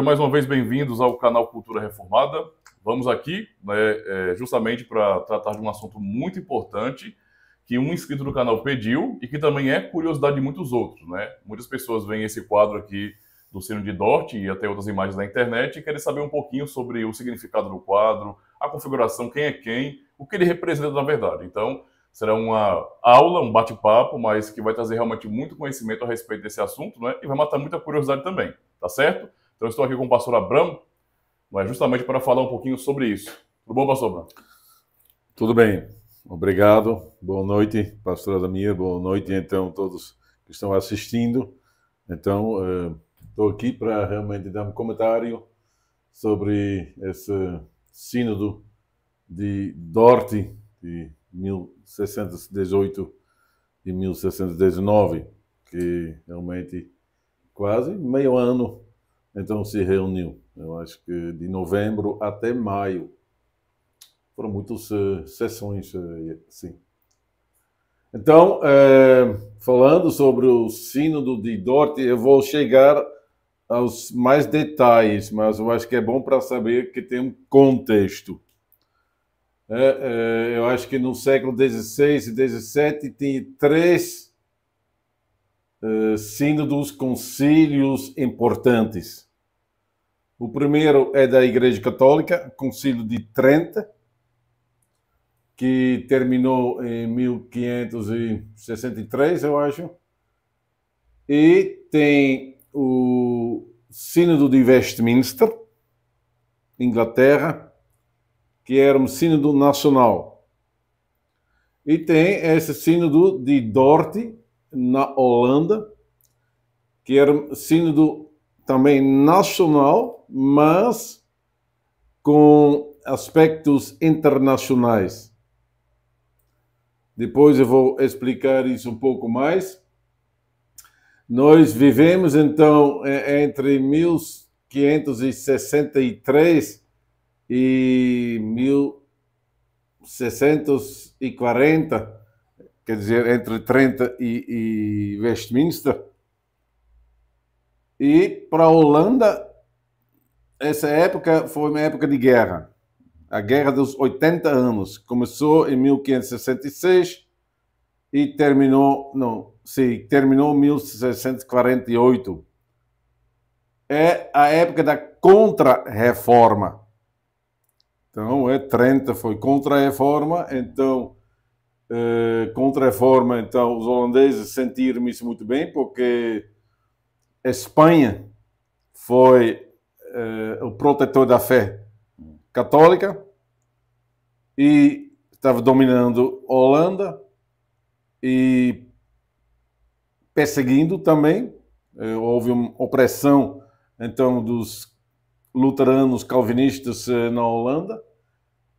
mais uma vez bem-vindos ao canal Cultura Reformada. Vamos aqui, justamente para tratar de um assunto muito importante que um inscrito do canal pediu e que também é curiosidade de muitos outros, né? Muitas pessoas veem esse quadro aqui do sino de Dort e até outras imagens da internet e querem saber um pouquinho sobre o significado do quadro, a configuração, quem é quem, o que ele representa na verdade. Então, será uma aula, um bate-papo, mas que vai trazer realmente muito conhecimento a respeito desse assunto, né? E vai matar muita curiosidade também, tá certo? Então, eu estou aqui com o pastor Abramo, mas justamente para falar um pouquinho sobre isso. Tudo bom, pastor Abramo? Tudo bem, obrigado. Boa noite, pastora Adamir. Boa noite, então, todos que estão assistindo. Então, estou aqui para realmente dar um comentário sobre esse sínodo de Dort de 1618 e 1619, que realmente quase meio ano então se reuniu. Eu acho que de novembro até maio. Foram muitas sessões, sim. Então, falando sobre o sínodo de Dort, eu vou chegar aos mais detalhes, mas eu acho que é bom para saber que tem um contexto. Eu acho que no século XVI e XVII tinha três sínodos, concílios importantes. O primeiro é da Igreja Católica, Concílio de Trento, que terminou em 1563, eu acho. E tem o Sínodo de Westminster, Inglaterra, que era um sínodo nacional. E tem esse Sínodo de Dort, na Holanda, que era um sínodo também nacional, mas com aspectos internacionais. Depois eu vou explicar isso um pouco mais. Nós vivemos, então, entre 1563 e 1640, quer dizer, entre Trento e Westminster. E para a Holanda, essa época foi uma época de guerra. A Guerra dos 80 Anos. Começou em 1566 e terminou em 1648. É a época da Contra-Reforma. Então, Trento foi contra a reforma, então, contra-reforma, então, os holandeses sentiram isso muito bem, porque a Espanha foi o protetor da fé católica e estava dominando a Holanda e perseguindo também. Houve uma opressão, então, dos luteranos calvinistas na Holanda.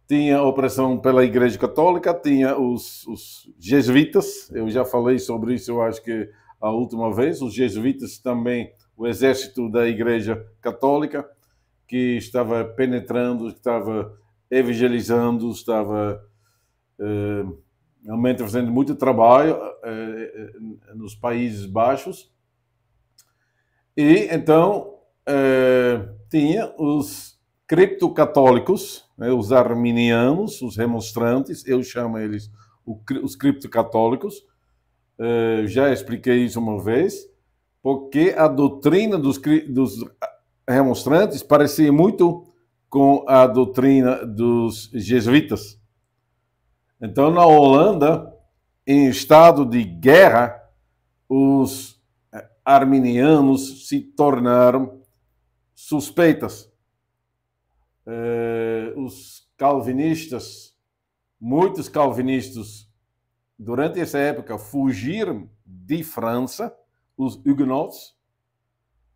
Tinha opressão pela Igreja Católica, tinha os jesuítas. Eu já falei sobre isso, eu acho que a última vez. Os jesuítas também, o exército da Igreja Católica, que estava penetrando, estava evangelizando, estava realmente fazendo muito trabalho nos Países Baixos. E então tinha os criptocatólicos, né, os arminianos, os remonstrantes, eu chamo eles os criptocatólicos. Já expliquei isso uma vez, porque a doutrina dos remonstrantes parecia muito com a doutrina dos jesuítas. Então, na Holanda, em estado de guerra, os arminianos se tornaram suspeitas. Os calvinistas, muitos calvinistas, durante essa época, fugiram de França, os huguenots,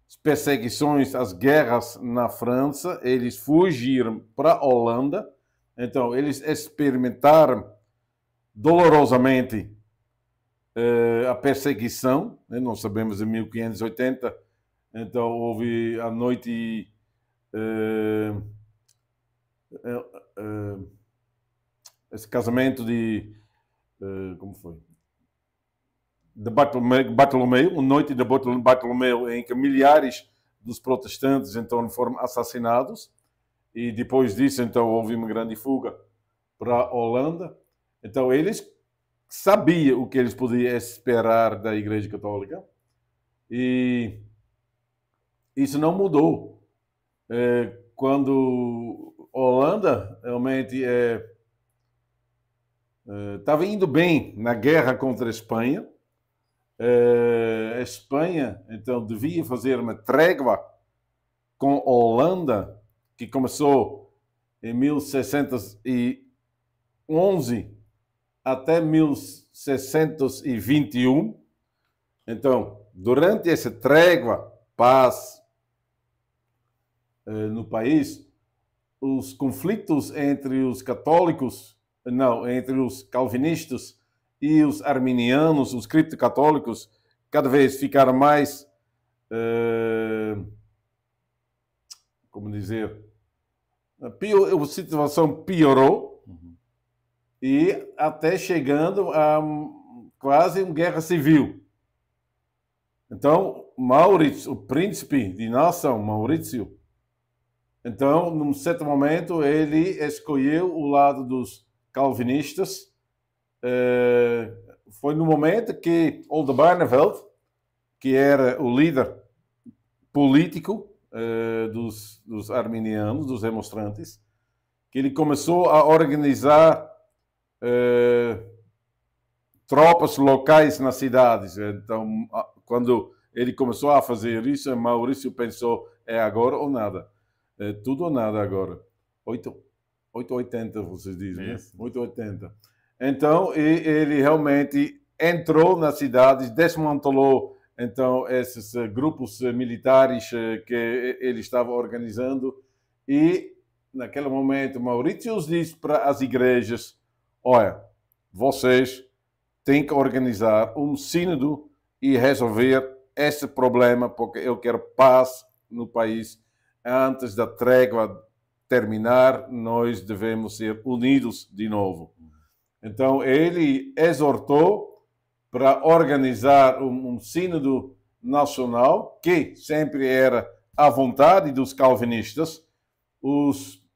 as perseguições, as guerras na França, eles fugiram para a Holanda. Então, eles experimentaram dolorosamente a perseguição, né? Nós sabemos em 1580, então houve a noite esse casamento de como foi? De Bartolomeu, a noite de Bartolomeu, em que milhares dos protestantes então foram assassinados e depois disso então houve uma grande fuga para a Holanda. Então eles sabiam o que eles podiam esperar da Igreja Católica e isso não mudou. Quando a Holanda realmente estava indo bem na guerra contra a Espanha, a Espanha então devia fazer uma trégua com a Holanda, que começou em 1611 até 1621. Então, durante essa trégua, paz no país, os conflitos entre os católicos, não, entre os calvinistas e os arminianos, os criptocatólicos, cada vez ficaram mais, como dizer, a situação piorou e até chegando a quase uma guerra civil. Então, Maurício, o príncipe de nação, Maurício, então, num certo momento, ele escolheu o lado dos calvinistas. Foi no momento que Oldenbarneveld, que era o líder político dos arminianos, dos remonstrantes, que ele começou a organizar tropas locais nas cidades. Então, quando ele começou a fazer isso, Maurício pensou, é agora ou nada. É tudo ou nada agora. 880, vocês dizem, né? 880. Então, ele realmente entrou nas cidades, desmantelou então esses grupos militares que ele estava organizando e, naquele momento, Maurício disse para as igrejas, olha, vocês têm que organizar um sínodo e resolver esse problema, porque eu quero paz no país. Antes da trégua terminar, nós devemos ser unidos de novo. Então, ele exortou para organizar um sínodo nacional, que sempre era à vontade dos calvinistas. Os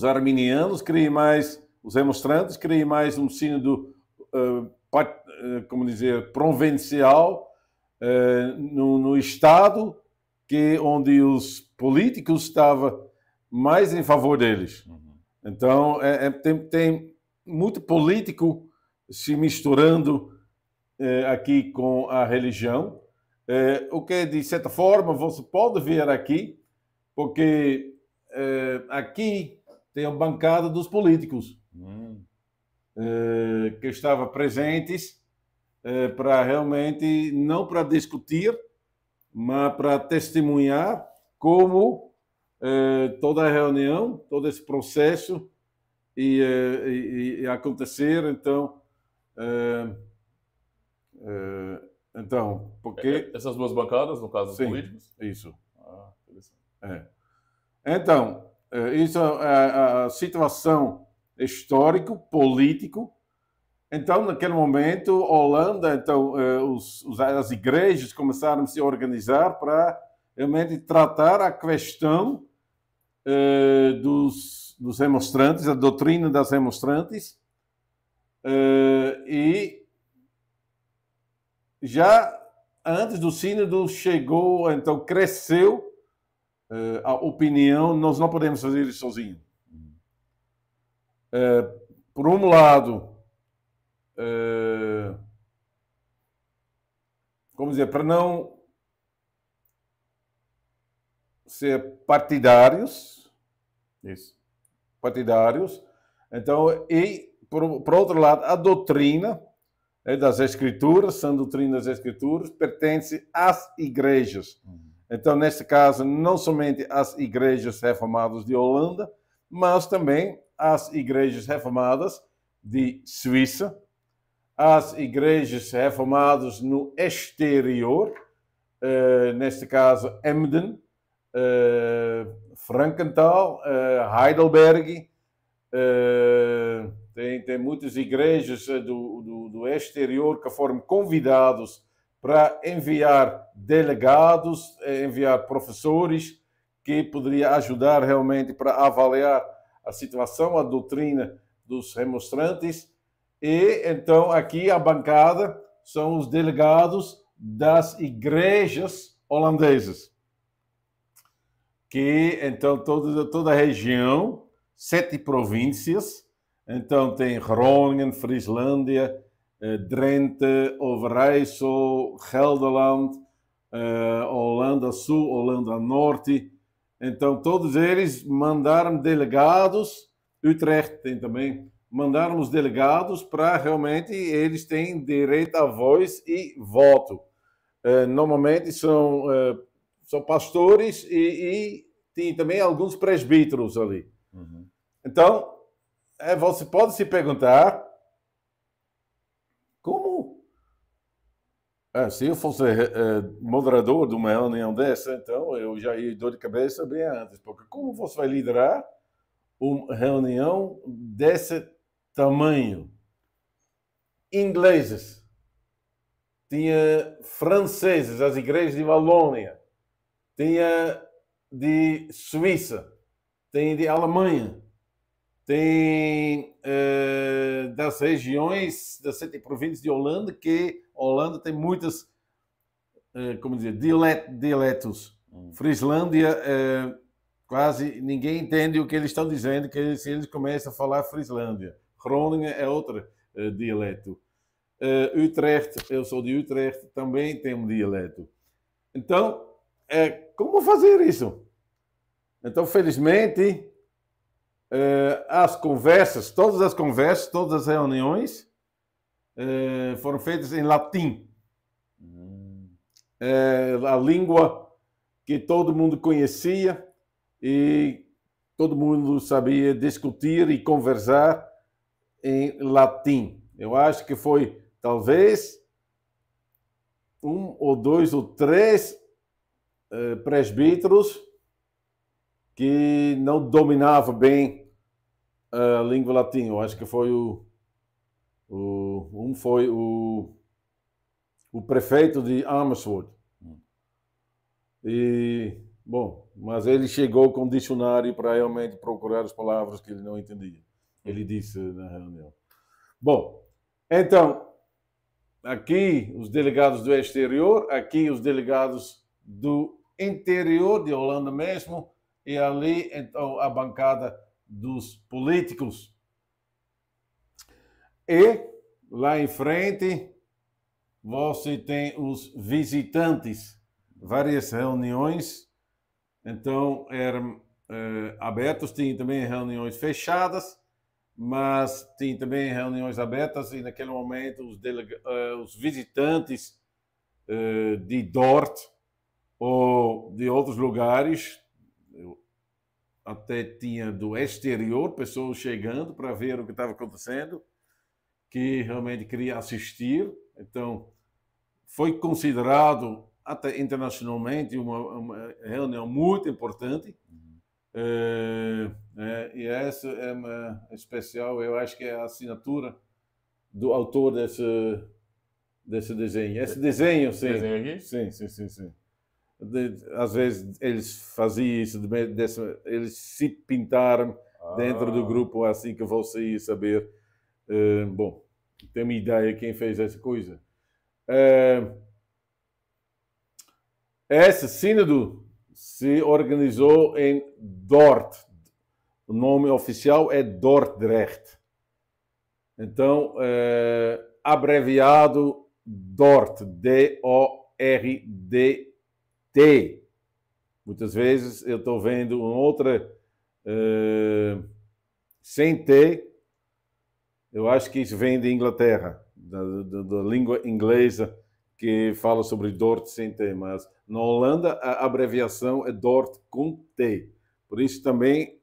arminianos queriam mais, os remonstrantes queriam mais um sínodo, como dizer, provincial, no estado onde os políticos estavam mais em favor deles. Então, tem muito político se misturando aqui com a religião, o que, de certa forma, você pode ver aqui, porque aqui tem a bancada dos políticos que estavam presentes para realmente, não para discutir, mas para testemunhar como toda a reunião, todo esse processo e acontecer. Então, porque... Essas duas bancadas, no caso dos políticos? Isso. Interessante. Então, isso é a situação histórico, político. Então, naquele momento, Holanda, então, as igrejas começaram a se organizar para realmente tratar a questão dos remonstrantes, a doutrina das remonstrantes, e já antes do sínodo chegou, então cresceu a opinião, nós não podemos fazer isso sozinhos. Por um lado, como dizer, para não ser partidários, então, e por outro lado, a doutrina das Escrituras, são doutrinas das Escrituras, pertence às igrejas. Então, nesse caso, não somente às igrejas reformadas de Holanda, mas também às igrejas reformadas de Suíça, às igrejas reformadas no exterior, neste caso Emden, Frankenthal, Heidelberg, tem muitas igrejas do exterior que foram convidados para enviar delegados, enviar professores que poderia ajudar realmente para avaliar a situação, a doutrina dos remonstrantes. E então aqui a bancada são os delegados das igrejas holandesas, que então toda a região, 7 províncias, então tem Groningen, Frislândia, Drenthe, Overijssel, Gelderland, Holanda Sul, Holanda Norte. Então todos eles mandaram delegados, Utrecht tem também, mandaram os delegados para realmente eles têm direito a voz e voto. Normalmente são pastores e tem também alguns presbíteros ali. Uhum. Então, você pode se perguntar como... se eu fosse moderador de uma reunião dessa, então eu já ia dor de cabeça bem antes, porque como você vai liderar uma reunião desse tamanho? Ingleses, tinha franceses, as igrejas de Valônia, tinha de Suíça, tem de Alemanha, tem das regiões das 7 províncias de Holanda, que Holanda tem muitas, como dizer, dialetos. Frislândia, quase ninguém entende o que eles estão dizendo, que eles começam a falar Frislândia. Groningen é outro dialeto. Utrecht, eu sou de Utrecht, também tem um dialeto. Então, como fazer isso? Então, felizmente, as conversas, todas as reuniões foram feitas em latim. A língua que todo mundo conhecia e todo mundo sabia discutir e conversar em latim. Eu acho que foi, talvez, 1 ou 2 ou 3 presbíteros que não dominavam bem a língua latina. Eu acho que foi o prefeito de Amersfoort. E, bom, mas ele chegou com um dicionário para realmente procurar as palavras que ele não entendia. Ele disse na reunião. Bom, então, aqui os delegados do exterior, aqui os delegados do interior de Holanda mesmo, e ali, então, a bancada dos políticos. E, lá em frente, você tem os visitantes, várias reuniões, então eram abertos, tinha também reuniões fechadas, mas tinha também reuniões abertas, e naquele momento os visitantes de Dort ou de outros lugares, até tinha do exterior pessoas chegando para ver o que estava acontecendo, que realmente queria assistir. Então, foi considerado até internacionalmente uma reunião muito importante. E essa é uma especial, eu acho que é a assinatura do autor desse desenho. Esse desenho, sim. Desenho aqui? Sim. Às vezes eles faziam isso, eles se pintaram dentro do grupo, assim que você ia saber. Bom, tem uma ideia quem fez essa coisa. Esse sínodo se organizou em Dort. O nome oficial é Dordrecht. Então, abreviado Dort, D-O-R-D-T. Muitas vezes eu estou vendo uma outra sem T. Eu acho que isso vem de Inglaterra, da língua inglesa, que fala sobre Dort sem T, mas na Holanda a abreviação é Dort com T. Por isso também,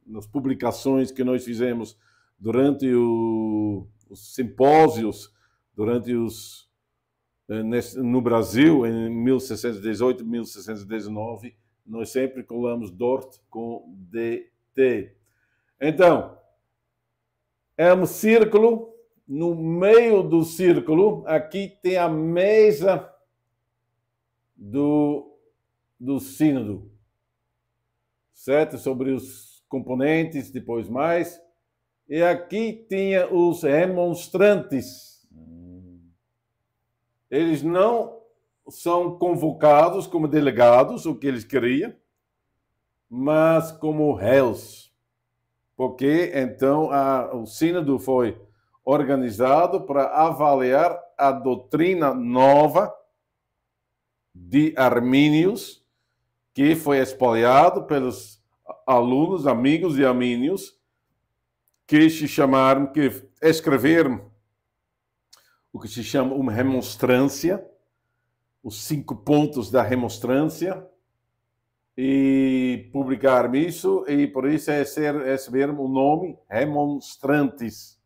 nas publicações que nós fizemos durante os simpósios, no Brasil, em 1618, 1619, nós sempre colamos Dort com DT. Então, é um círculo no meio do círculo, aqui tem a mesa do sínodo, certo? Sobre os componentes, depois mais. E aqui tinha os remonstrantes. Eles não são convocados como delegados, o que eles queriam, mas como réus. Porque, então, o sínodo foi organizado para avaliar a doutrina nova de Armínios, que foi espalhado pelos alunos, amigos de Armínios, que se chamaram, que escreveram o que se chama uma remonstrância, os 5 pontos da remonstrância, e publicaram isso, e por isso receberam o nome remonstrantes,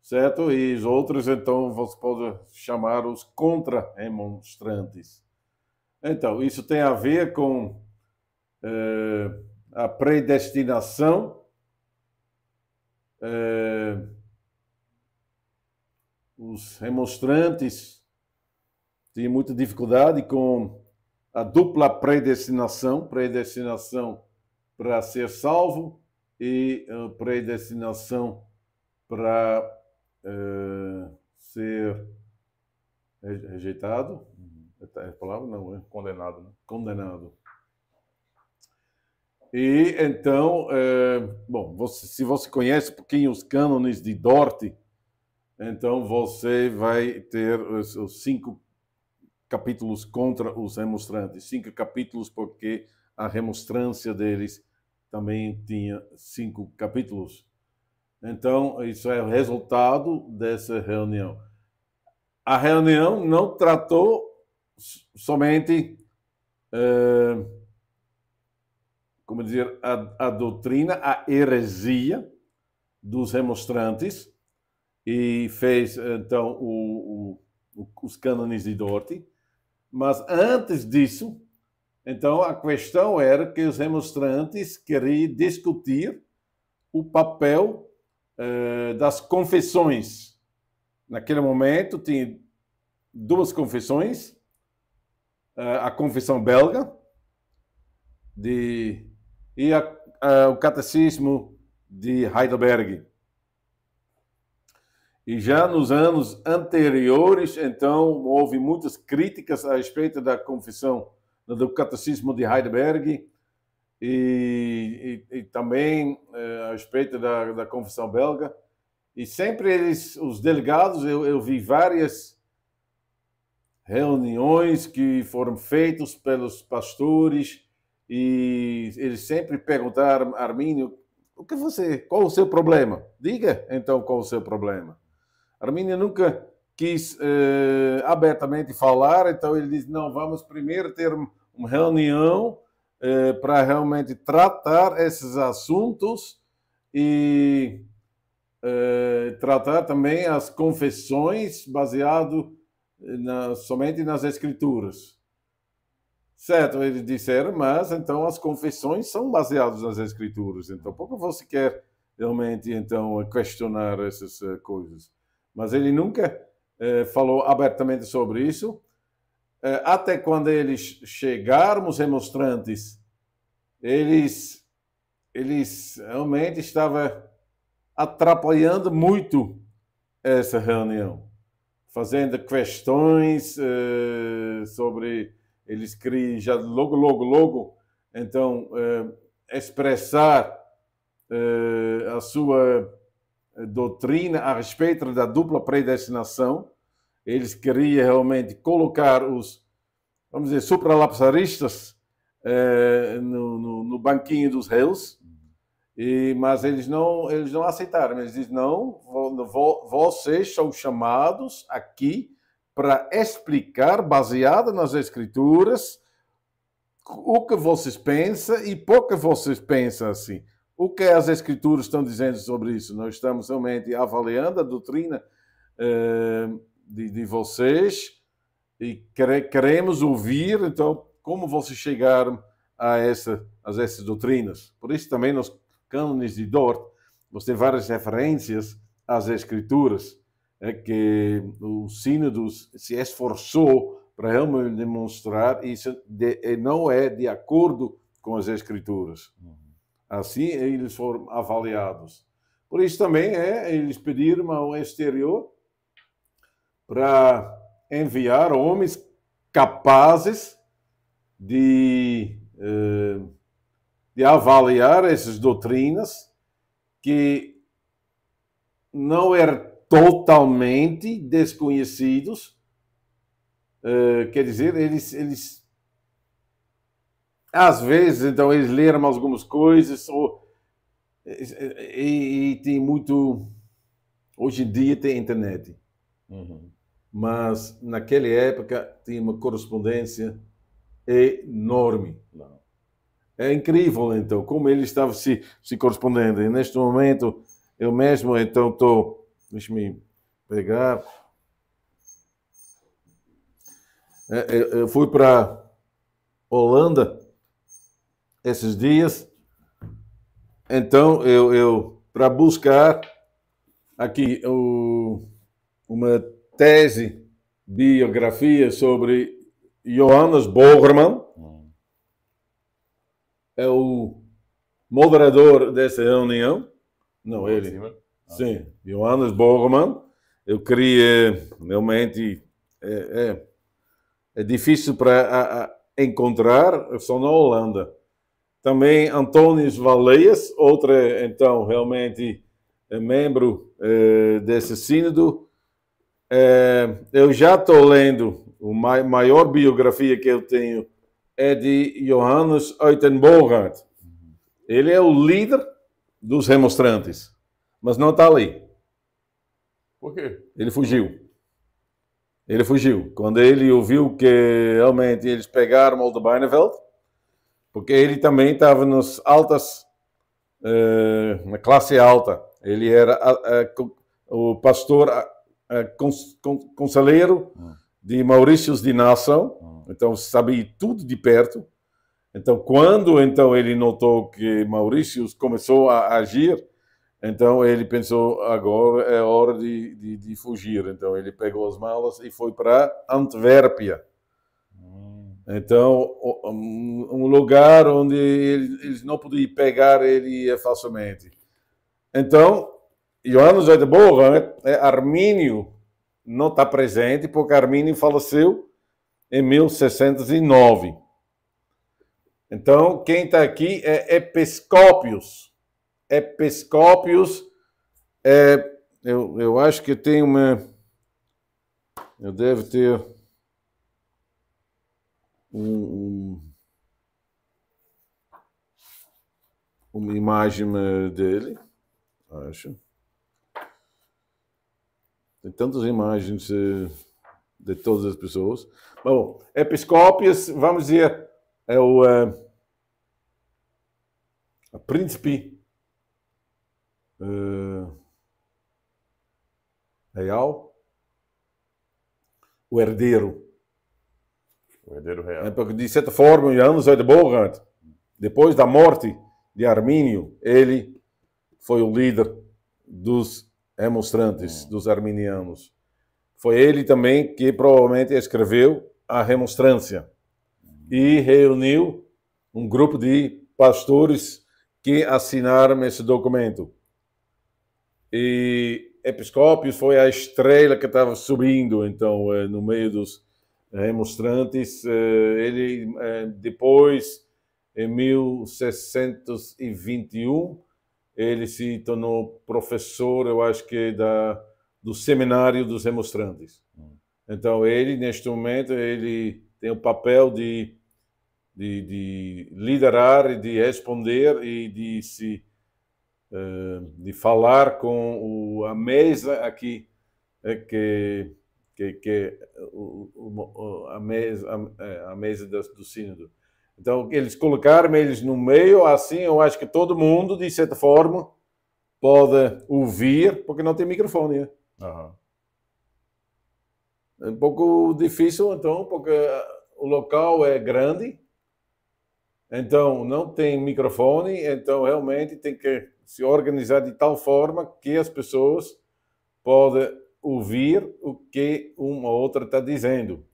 certo? E os outros, então, você pode chamar os contra-remonstrantes. Então, isso tem a ver com a predestinação, os remonstrantes tinham muita dificuldade com a dupla predestinação para ser salvo e predestinação para ser rejeitado. É a palavra? Não, é Condenado, né? Condenado. E então, bom, se você conhece um pouquinho os cânones de Dort, então você vai ter os 5 capítulos contra os remonstrantes. 5 capítulos porque a remonstrância deles também tinha 5 capítulos. Então, isso é o resultado dessa reunião. A reunião não tratou somente, como dizer, a doutrina, a heresia dos remonstrantes, e fez, então, os cânones de Dort. Mas antes disso, então, a questão era que os remonstrantes queriam discutir o papel das confissões. Naquele momento, tinha 2 confissões, a confissão belga e o catecismo de Heidelberg. E já nos anos anteriores, então, houve muitas críticas a respeito da confissão do catecismo de Heidelberg e também a respeito da confissão belga. E sempre os delegados, eu vi várias reuniões que foram feitas pelos pastores e eles sempre perguntaram, Armínio, qual o seu problema? Diga, então, qual o seu problema? Armínio nunca quis abertamente falar, então ele disse, não, vamos primeiro ter uma reunião para realmente tratar esses assuntos e tratar também as confissões baseado somente nas Escrituras. Certo, eles disseram, mas então as confissões são baseadas nas Escrituras. Então, por que você quer realmente então questionar essas coisas? Mas ele nunca falou abertamente sobre isso. Até quando eles chegaram, os remonstrantes, eles realmente estavam atrapalhando muito essa reunião, fazendo questões sobre... Eles queriam já logo, então, expressar a sua doutrina a respeito da dupla predestinação. Eles queriam realmente colocar os, vamos dizer, supralapsaristas no banquinho dos réus, mas eles não aceitaram. Eles dizem, não, vocês são chamados aqui para explicar, baseado nas Escrituras, o que vocês pensam e por que vocês pensam assim. O que as Escrituras estão dizendo sobre isso? Nós estamos realmente avaliando a doutrina de vocês e queremos ouvir, então, como vocês chegaram a essas doutrinas. Por isso também nos cânones de Dort, você tem várias referências as Escrituras, é que o sínodo se esforçou para realmente demonstrar isso não é de acordo com as Escrituras. Assim eles foram avaliados. Por isso também eles pediram ao exterior para enviar homens capazes de avaliar essas doutrinas que não eram totalmente desconhecidos. Quer dizer, eles às vezes, então, eles leram algumas coisas e tem muito... Hoje em dia tem internet. Mas naquela época tinha uma correspondência enorme. É incrível, então, como eles estavam se correspondendo. E neste momento, eu mesmo, então, estou... Deixa-me pegar. Eu fui para Holanda esses dias. Então, eu para buscar aqui uma tese, biografia sobre Johannes Bogerman. É o moderador dessa reunião. Não, ele. Sim, Johannes Bogerman. Eu queria realmente... É difícil para encontrar, só na Holanda. Também Antônio Valeias, outra, então, realmente membro desse sínodo. Eu já estou lendo, a maior biografia que eu tenho é de Johannes Uitenbogart. Ele é o líder dos remonstrantes, mas não está ali. Por quê? Ele fugiu. Ele fugiu. Quando ele ouviu que realmente eles pegaram Oldenbarneveld, porque ele também estava nas altas, na classe alta. Ele era o pastor conselheiro de Maurícios de Nassau, então sabia tudo de perto. Então, quando então ele notou que Maurícios começou a agir, então ele pensou, agora é hora de fugir. Então ele pegou as malas e foi para Antuérpia. Então, um lugar onde eles não podiam pegar ele facilmente. Então, Johannes Uitenbogart, Armínio não está presente, porque Armínio faleceu em 1609. Então, quem está aqui é Episcópios. Episcópios, eu acho que tem uma... Eu devo ter uma imagem dele, acho. Tem tantas imagens de todas as pessoas. Bom, Episcópios, vamos dizer, é o príncipe real, o herdeiro. O herdeiro real. Porque, de certa forma, Johannes Uitenbogart, depois da morte de Armínio, ele foi o líder dos remonstrantes, dos arminianos. Foi ele também que provavelmente escreveu a remonstrância e reuniu um grupo de pastores que assinaram esse documento. E Episcópios foi a estrela que estava subindo, então, no meio dos remonstrantes. Ele, depois, em 1621, ele se tornou professor, eu acho que do seminário dos remonstrantes. Então, ele, neste momento, ele tem o papel de liderar, de responder e de falar com a mesa aqui, a mesa do sínodo. Então, eles colocaram eles no meio, assim, eu acho que todo mundo, de certa forma, pode ouvir, porque não tem microfone. Uhum. É um pouco difícil, então, porque o local é grande, então não tem microfone, então realmente tem que se organizar de tal forma que as pessoas pode ouvir o que uma ou outra está dizendo.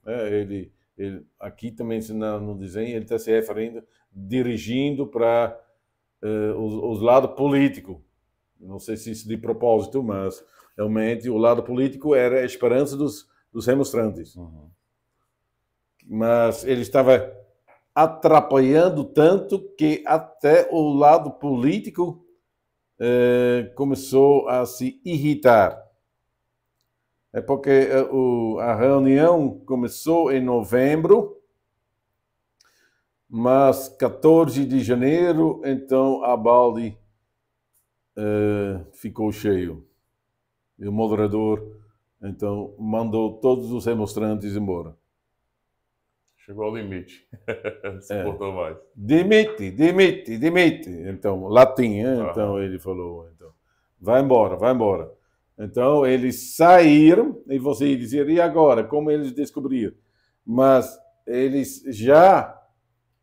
Aqui também no desenho ele está se referindo, dirigindo para os lados políticos. Não sei se isso de propósito, mas realmente o lado político era a esperança dos remonstrantes. Uhum. Mas ele estava atrapalhando tanto que até o lado político começou a se irritar. É porque a reunião começou em novembro, mas 14 de janeiro, então a balde ficou cheio. E o moderador, então, mandou todos os remonstrantes embora. Chegou ao limite. Não suportou mais. Demite, demite, demite. Então, latim, então ele falou, então, vai embora, vai embora. Então, eles saíram, e você ia dizer, e agora? Como eles descobriram? Mas eles já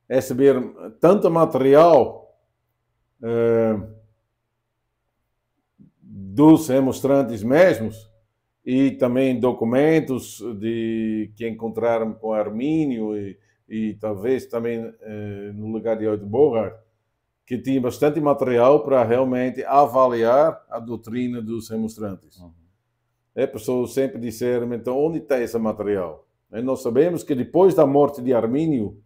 receberam tanto material dos remonstrantes mesmos, e também documentos que encontraram com Armínio, e talvez também no lugar de Oudebogar, que tinha bastante material para realmente avaliar a doutrina dos remonstrantes. Uhum. Pessoas sempre disseram, então, onde está esse material? E nós sabemos que depois da morte de Armínio,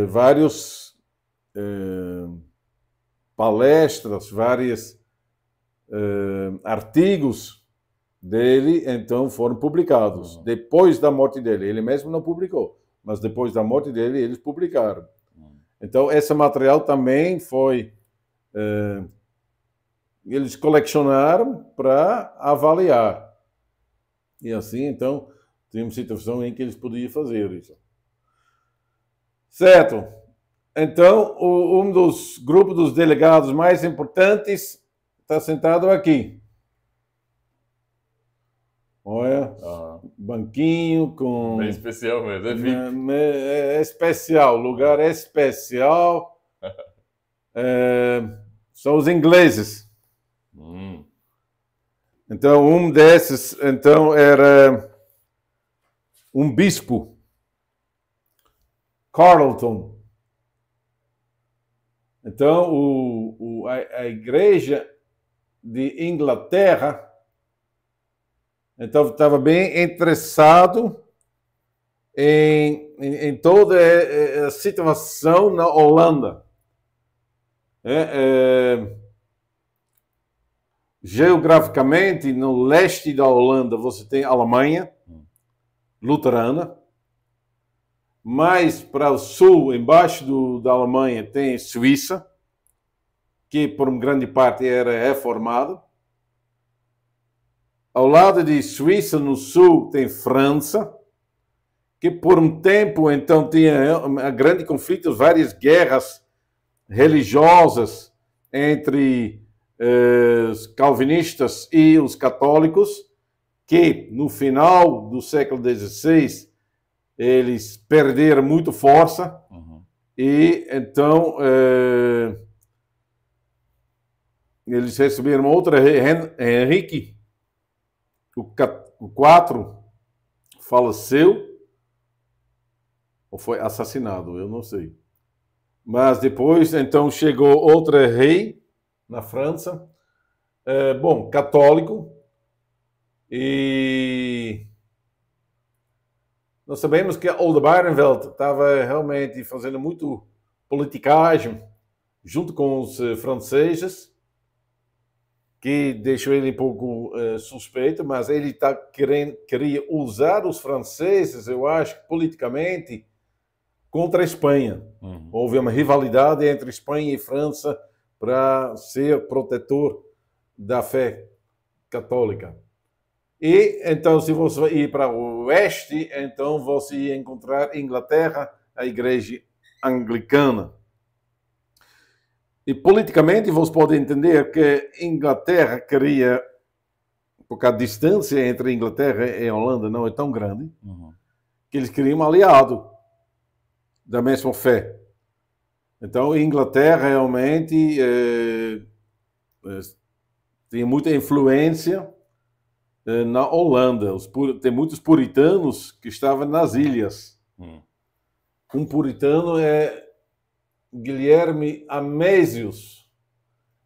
vários palestras, vários artigos dele, então, foram publicados. Uhum. Depois da morte dele. Ele mesmo não publicou, mas depois da morte dele, eles publicaram. Então, esse material também foi... eles colecionaram para avaliar. E assim, então, tinha uma situação em que eles podiam fazer isso. Certo. Então, um dos grupos dos delegados mais importantes está sentado aqui. Olha, banquinho com... É especial mesmo, é especial, lugar especial. São os ingleses. Então, um desses, então, era um bispo, Carleton. Então, a igreja de Inglaterra, então, estava bem interessado em toda a situação na Holanda. Geograficamente, no leste da Holanda, você tem a Alemanha, luterana. Mais para o sul, embaixo da Alemanha, tem Suíça, que por uma grande parte era reformada. Ao lado de Suíça, no sul, tem França, que por um tempo, então, tinha um grande conflito, várias guerras religiosas entre os calvinistas e os católicos, que no final do século XVI, eles perderam muito força, e então eles receberam outra, Henrique, o 4 faleceu, ou foi assassinado, eu não sei. Mas depois, então, chegou outro rei na França, católico, e nós sabemos que Oldenbarnevelt estava realmente fazendo muito politicagem junto com os franceses, que deixou ele um pouco suspeito, mas ele queria usar os franceses, eu acho, politicamente, contra a Espanha. Houve uma rivalidade entre Espanha e França para ser protetor da fé católica. E, então, se você ir para o oeste, então você ia encontrar Inglaterra, a igreja anglicana. E politicamente você pode entender que Inglaterra queria, porque a distância entre Inglaterra e Holanda não é tão grande, que eles queriam um aliado da mesma fé. Então, Inglaterra realmente tinha muita influência na Holanda. Tem muitos puritanos que estavam nas ilhas. Um puritano é Guilherme Amésios.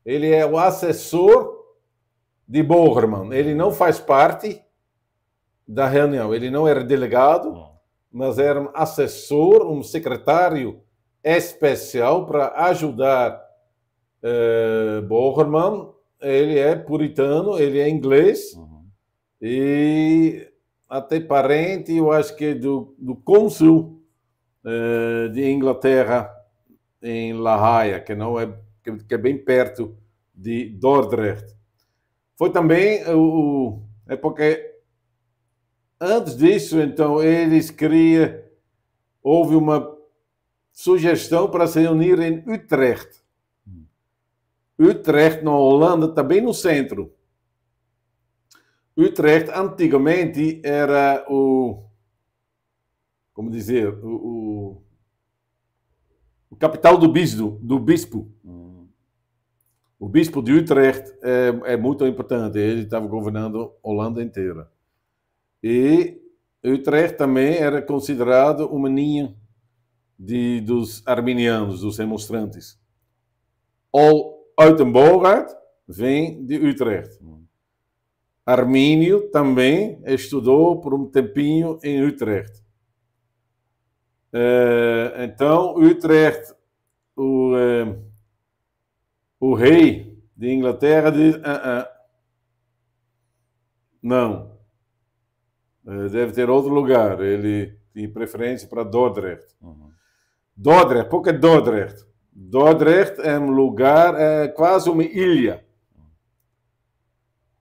Ele é o assessor de Bogerman. Ele não faz parte da reunião. Ele não era delegado, mas era um assessor, um secretário especial para ajudar Bogerman. Ele é puritano, ele é inglês e até parente, eu acho que do cônsul de Inglaterra em La Haia, que é bem perto de Dordrecht. Foi também é porque antes disso, então, houve uma sugestão para se unir em Utrecht. Utrecht, na Holanda, também no centro. Utrecht, antigamente, era como dizer, o capital do bispo. O bispo de Utrecht é muito importante. Ele estava governando a Holanda inteira. E Utrecht também era considerado uma ninha dos arminianos, dos remonstrantes. Uitenbogart vem de Utrecht. Armínio também estudou por um tempinho em Utrecht. Então, Utrecht, o rei de Inglaterra diz: não, deve ter outro lugar. Ele tem preferência para Dordrecht. Dordrecht, por que Dordrecht? Dordrecht é um lugar, é quase uma ilha.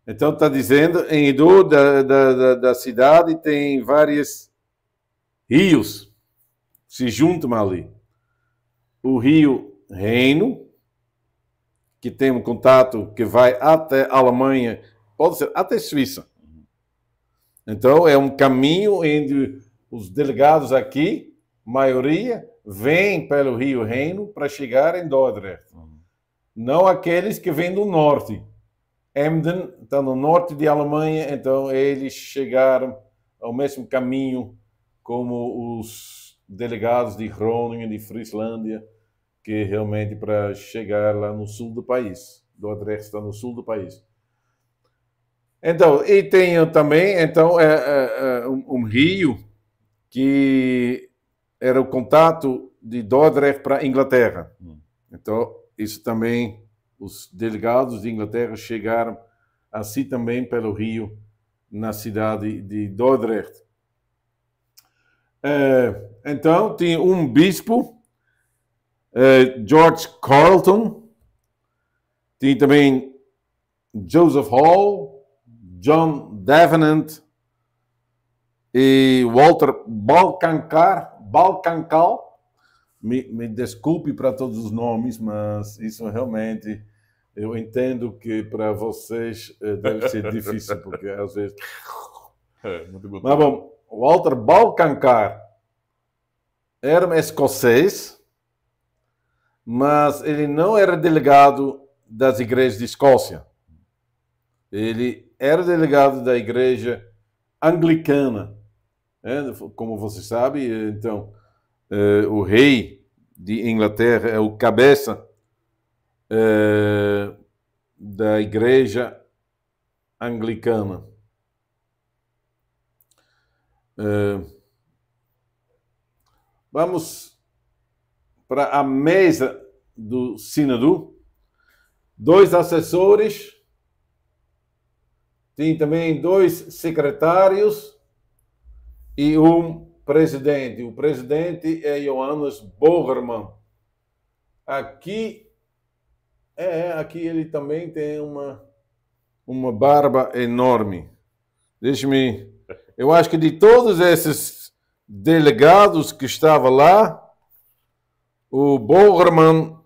Então está dizendo, em redor da cidade tem vários rios se juntam ali. O rio Reino, que tem um contato que vai até a Alemanha, pode ser até a Suíça. Então é um caminho onde os delegados aqui, maioria, vêm pelo rio Reino para chegar em Dordrecht. Não aqueles que vêm do norte. Emden está no norte de Alemanha, então eles chegaram ao mesmo caminho como os delegados de Groningen, de Frislândia, que realmente para chegar lá no sul do país. Dordrecht está no sul do país. Então, e tem também um rio que era o contato de Dordrecht para a Inglaterra. Então, isso também, os delegados de Inglaterra chegaram assim também pelo rio na cidade de Dordrecht. Então, tinha um bispo, George Carleton, tinha também Joseph Hall, John Davenant e Walter Balcancal. Me desculpe para todos os nomes, mas isso realmente eu entendo que para vocês deve ser difícil, porque às vezes... muito bom. Mas bom, Walter Balcancar era um escocês, mas ele não era delegado das igrejas de Escócia. Ele era delegado da igreja anglicana. Como você sabe, então, o rei de Inglaterra é o cabeça da igreja anglicana. Vamos para a mesa do sínodo. 2 assessores. Tem também 2 secretários e um presidente. O presidente é Johannes Bogerman. Aqui ele também tem uma barba enorme. Eu acho que de todos esses delegados que estavam lá, o Bogerman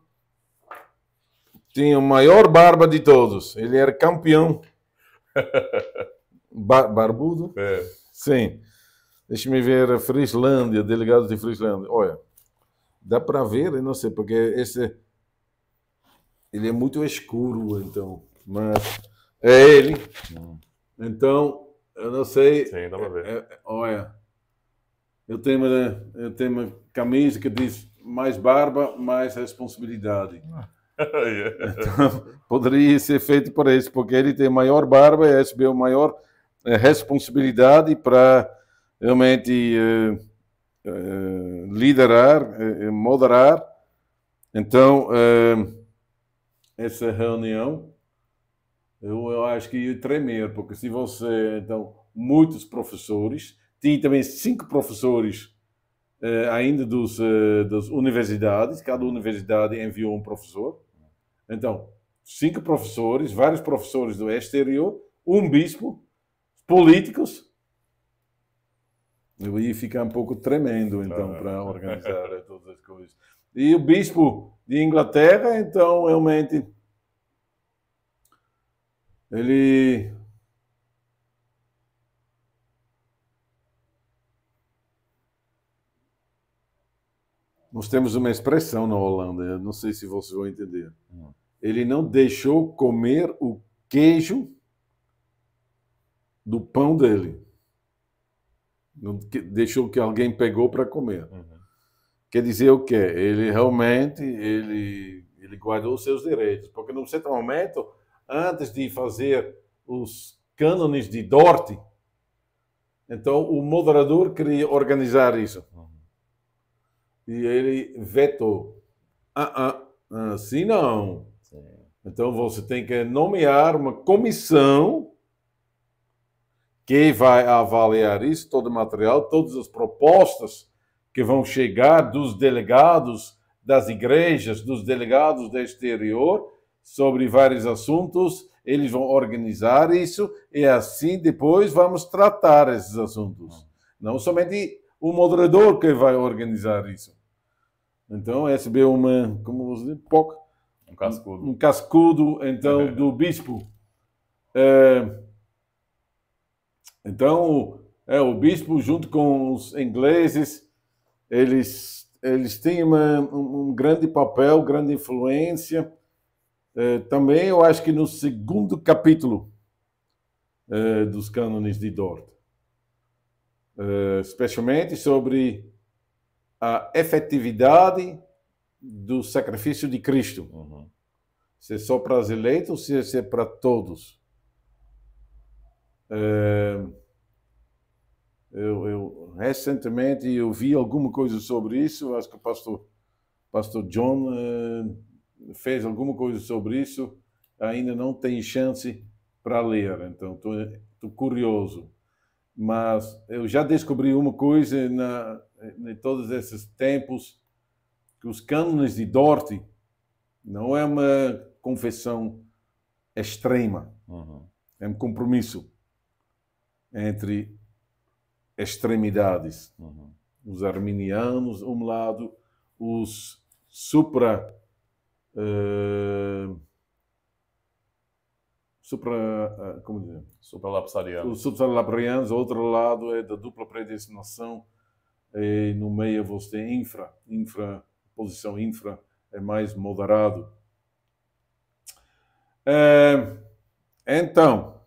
tinha a maior barba de todos. Ele era campeão. Barbudo? Sim. Deixa-me ver a Frislândia, delegados de Frislândia. Olha, dá para ver, eu não sei, porque ele é muito escuro, então. Mas é ele. Então, Eu não sei. Sim, dá para ver. Olha, eu tenho uma camisa que diz mais barba, mais responsabilidade. Então, poderia ser feito por isso, porque ele tem maior barba e recebeu maior responsabilidade para realmente liderar, moderar. Então, essa reunião, eu acho que ia tremer, porque se você, então, muitos professores, tinha também 5 professores ainda das universidades, cada universidade enviou um professor. Então, 5 professores, vários professores do exterior, um bispo, políticos. Eu ia ficar um pouco tremendo, então, para organizar todas as coisas. E o bispo de Inglaterra, então, realmente, ele... Nós temos uma expressão na Holanda, eu não sei se vocês vão entender. Ele não deixou comer o queijo do pão dele. Não deixou que alguém pegou para comer. Quer dizer o quê? Ele realmente ele guardou os seus direitos. Porque num certo momento, antes de fazer os cânones de Dort, então o moderador queria organizar isso. E ele vetou. Assim não. Sim. Então você tem que nomear uma comissão que vai avaliar isso, todo o material, todas as propostas que vão chegar dos delegados das igrejas, dos delegados do exterior, sobre vários assuntos. Eles vão organizar isso e assim depois vamos tratar esses assuntos. Não somente o moderador que vai organizar isso. Então, recebeu como você diz, um cascudo. Um cascudo, então, do bispo. Então, o bispo, junto com os ingleses, eles têm um grande papel, grande influência. Também, eu acho que no segundo capítulo dos cânones de Dort, especialmente sobre a efetividade do sacrifício de Cristo. Se é só para os eleitos, se é para todos. Recentemente eu vi alguma coisa sobre isso. Acho que o pastor John fez alguma coisa sobre isso. Ainda não tenho chance para ler, então estou curioso. Mas eu já descobri uma coisa em todos esses tempos, que os cânones de Dort não é uma confissão extrema. É um compromisso entre extremidades. Os arminianos, um lado, os como dizer? Supralapsarianos. Os supralapsarianos, outro lado é da dupla predestinação, e no meio você tem posição infra, é mais moderado. Então,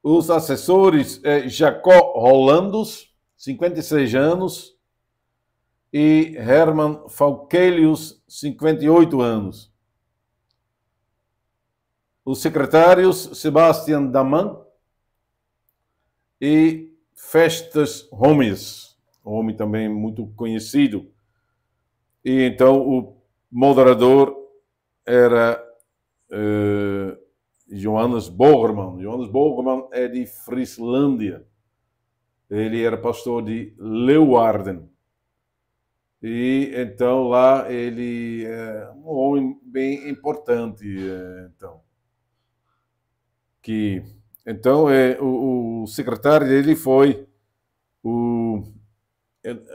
os assessores Jacó Rolandos, 56 anos, e Hermann Faukelius, 58 anos. Os secretários Sebastian Daman e Festus Homies, um homem também muito conhecido. E então o moderador era Johannes Bogerman. Johannes Bogerman é de Frislândia. Ele era pastor de Leeuwarden. E então lá ele é um homem bem importante. Então o secretário dele foi o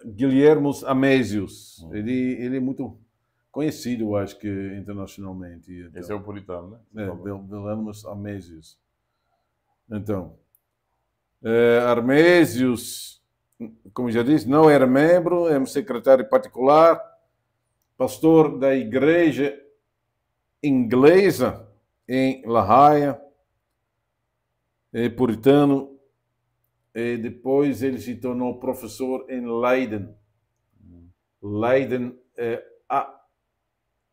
Guilhermus Amesius. Ele é muito conhecido, eu acho que internacionalmente. Então, esse é o puritano, né? Guilhermus Amesius. Então, Amesius, como já disse, não era membro, é um secretário particular, pastor da igreja inglesa em La Haia. puritano, e depois ele se tornou professor em Leiden. Leiden,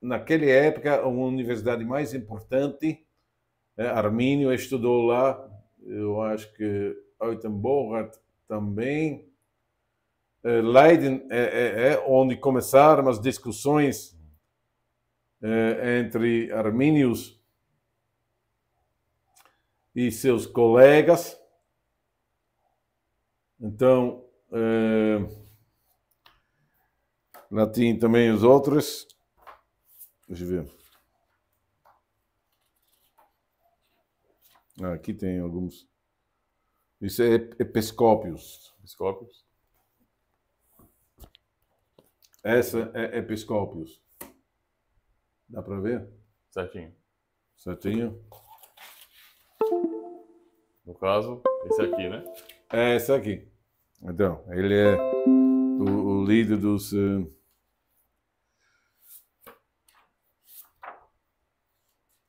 naquela época, uma universidade mais importante. Armínio estudou lá, eu acho que Uitenborg também. Leiden é onde começaram as discussões entre armínios e seus colegas. Então, lá tinha também os outros. Deixa eu ver. Aqui tem alguns. Isso é Episcópios. Episcópios. Essa é Episcópios. Dá para ver? Certinho. Certinho? No caso, esse aqui, né? É esse aqui. Então, ele é o líder dos...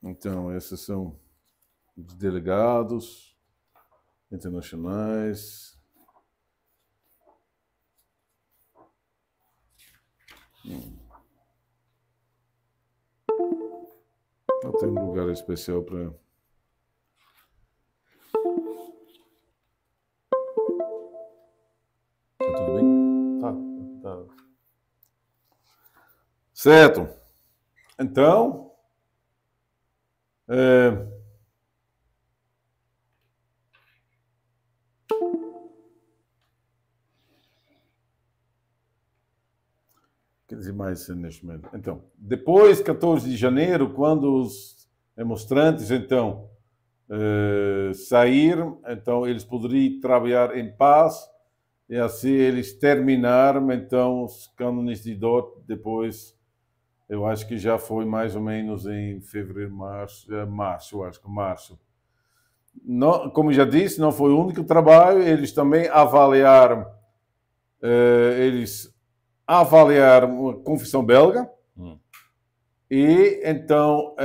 Então, esses são os delegados internacionais. Não tem um lugar especial para... Tá tudo bem? Tá. Certo. Então... Quer dizer mais neste momento. Então, depois, 14 de janeiro, quando os demonstrantes, então, saíram, então eles poderiam trabalhar em paz e assim eles terminaram, então, os cânones de Dort depois, eu acho que já foi mais ou menos em fevereiro, março, eu acho que março. Não, como já disse, não foi o único trabalho, eles também avaliaram, a Confissão Belga e, então,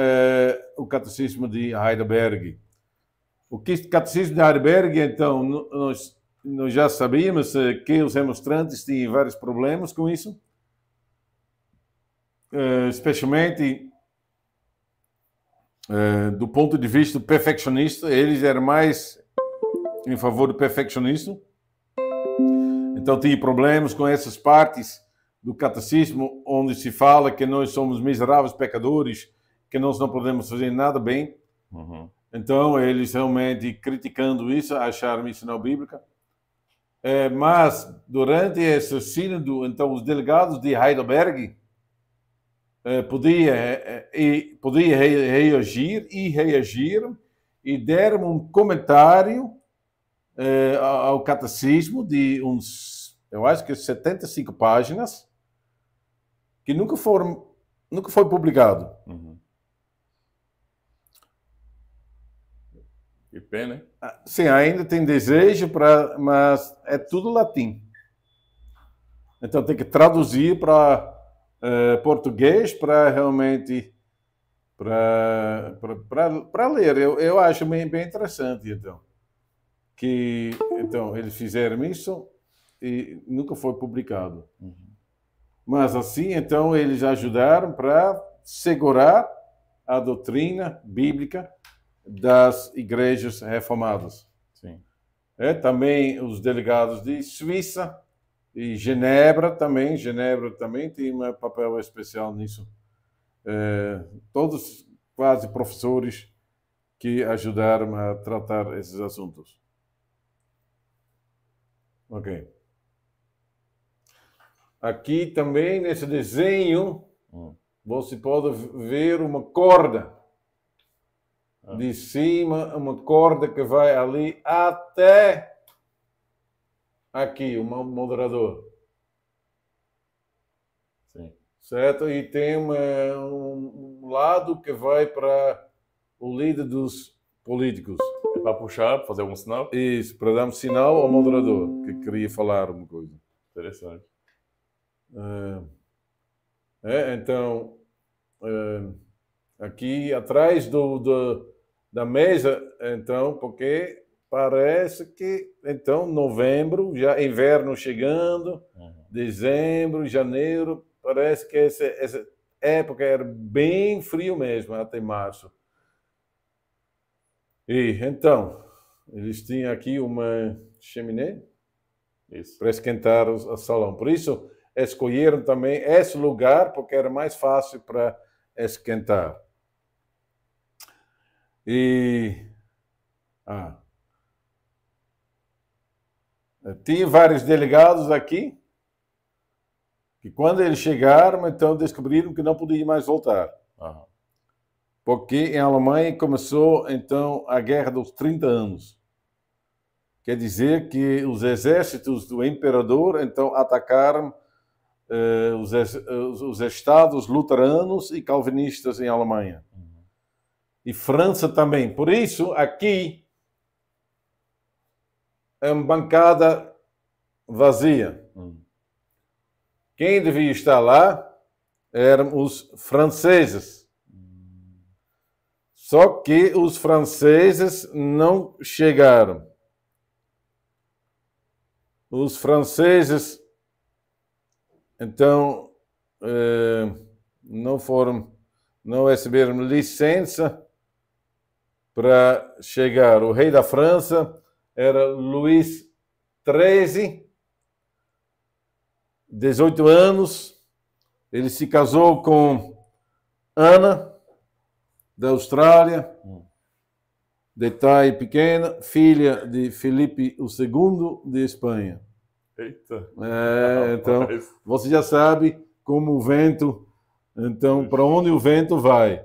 o Catecismo de Heidelberg. O Catecismo de Heidelberg, então, nós já sabíamos que os demonstrantes tinham vários problemas com isso, especialmente do ponto de vista perfeccionista. Eles eram mais em favor do perfeccionismo. Então, tinha problemas com essas partes do catecismo, onde se fala que nós somos miseráveis pecadores, que nós não podemos fazer nada bem. Então, eles realmente, criticando isso, acharam isso não bíblica. Mas, durante esse sínodo, então, os delegados de Heidelberg podiam reagir e deram um comentário ao catecismo de uns, eu acho que 75 páginas, que nunca foi publicado. Que pena, hein? Sim, ainda tem desejo, mas é tudo latim. Então tem que traduzir para português para realmente para ler. Eu acho bem interessante, então. Então, eles fizeram isso e nunca foi publicado. Mas assim, então, eles ajudaram para segurar a doutrina bíblica das igrejas reformadas. Sim. Também os delegados de Suíça e Genebra também tem um papel especial nisso. Todos quase professores que ajudaram a tratar esses assuntos. Ok. Aqui também, nesse desenho, você pode ver uma corda. De cima, uma corda que vai ali até aqui, o moderador. Sim. Certo? E tem um lado que vai para o líder dos políticos. É para puxar, para fazer algum sinal? Isso, para dar um sinal ao moderador que queria falar uma coisa. Interessante. Então, aqui atrás da mesa, então, porque parece que, então, novembro, já inverno chegando, dezembro, janeiro, parece que essa época era bem frio mesmo, até março. E, então, eles tinham aqui uma chaminé para esquentar o salão. Por isso, escolheram também esse lugar, porque era mais fácil para esquentar. E tinha vários delegados aqui, que quando eles chegaram, então descobriram que não podiam mais voltar. Porque em Alemanha começou, então, a Guerra dos 30 anos. Quer dizer que os exércitos do imperador, então, atacaram os estados luteranos e calvinistas em Alemanha. E França também. Por isso, aqui, é uma bancada vazia. Quem devia estar lá eram os franceses. Só que os franceses não chegaram. Os franceses, então, não receberam licença para chegar. O rei da França era Luís XIII, 18 anos. Ele se casou com Ana, da Austrália, detalhe pequeno, filha de Filipe II de Espanha. Eita! Então, você já sabe como o vento, então, para onde o vento vai.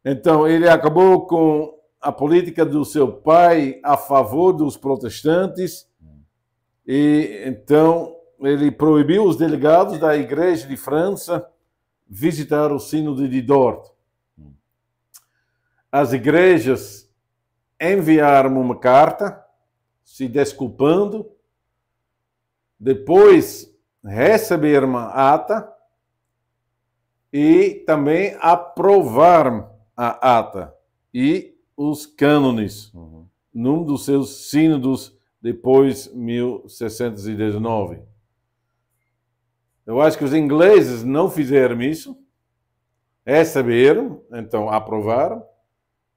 Então, ele acabou com a política do seu pai a favor dos protestantes e, então, ele proibiu os delegados da Igreja de França visitar o Sínodo de Dort. As igrejas enviaram uma carta se desculpando, depois receberam a ata e também aprovaram a ata e os cânones num dos seus sínodos depois 1619. Eu acho que os ingleses não fizeram isso, receberam, então aprovaram,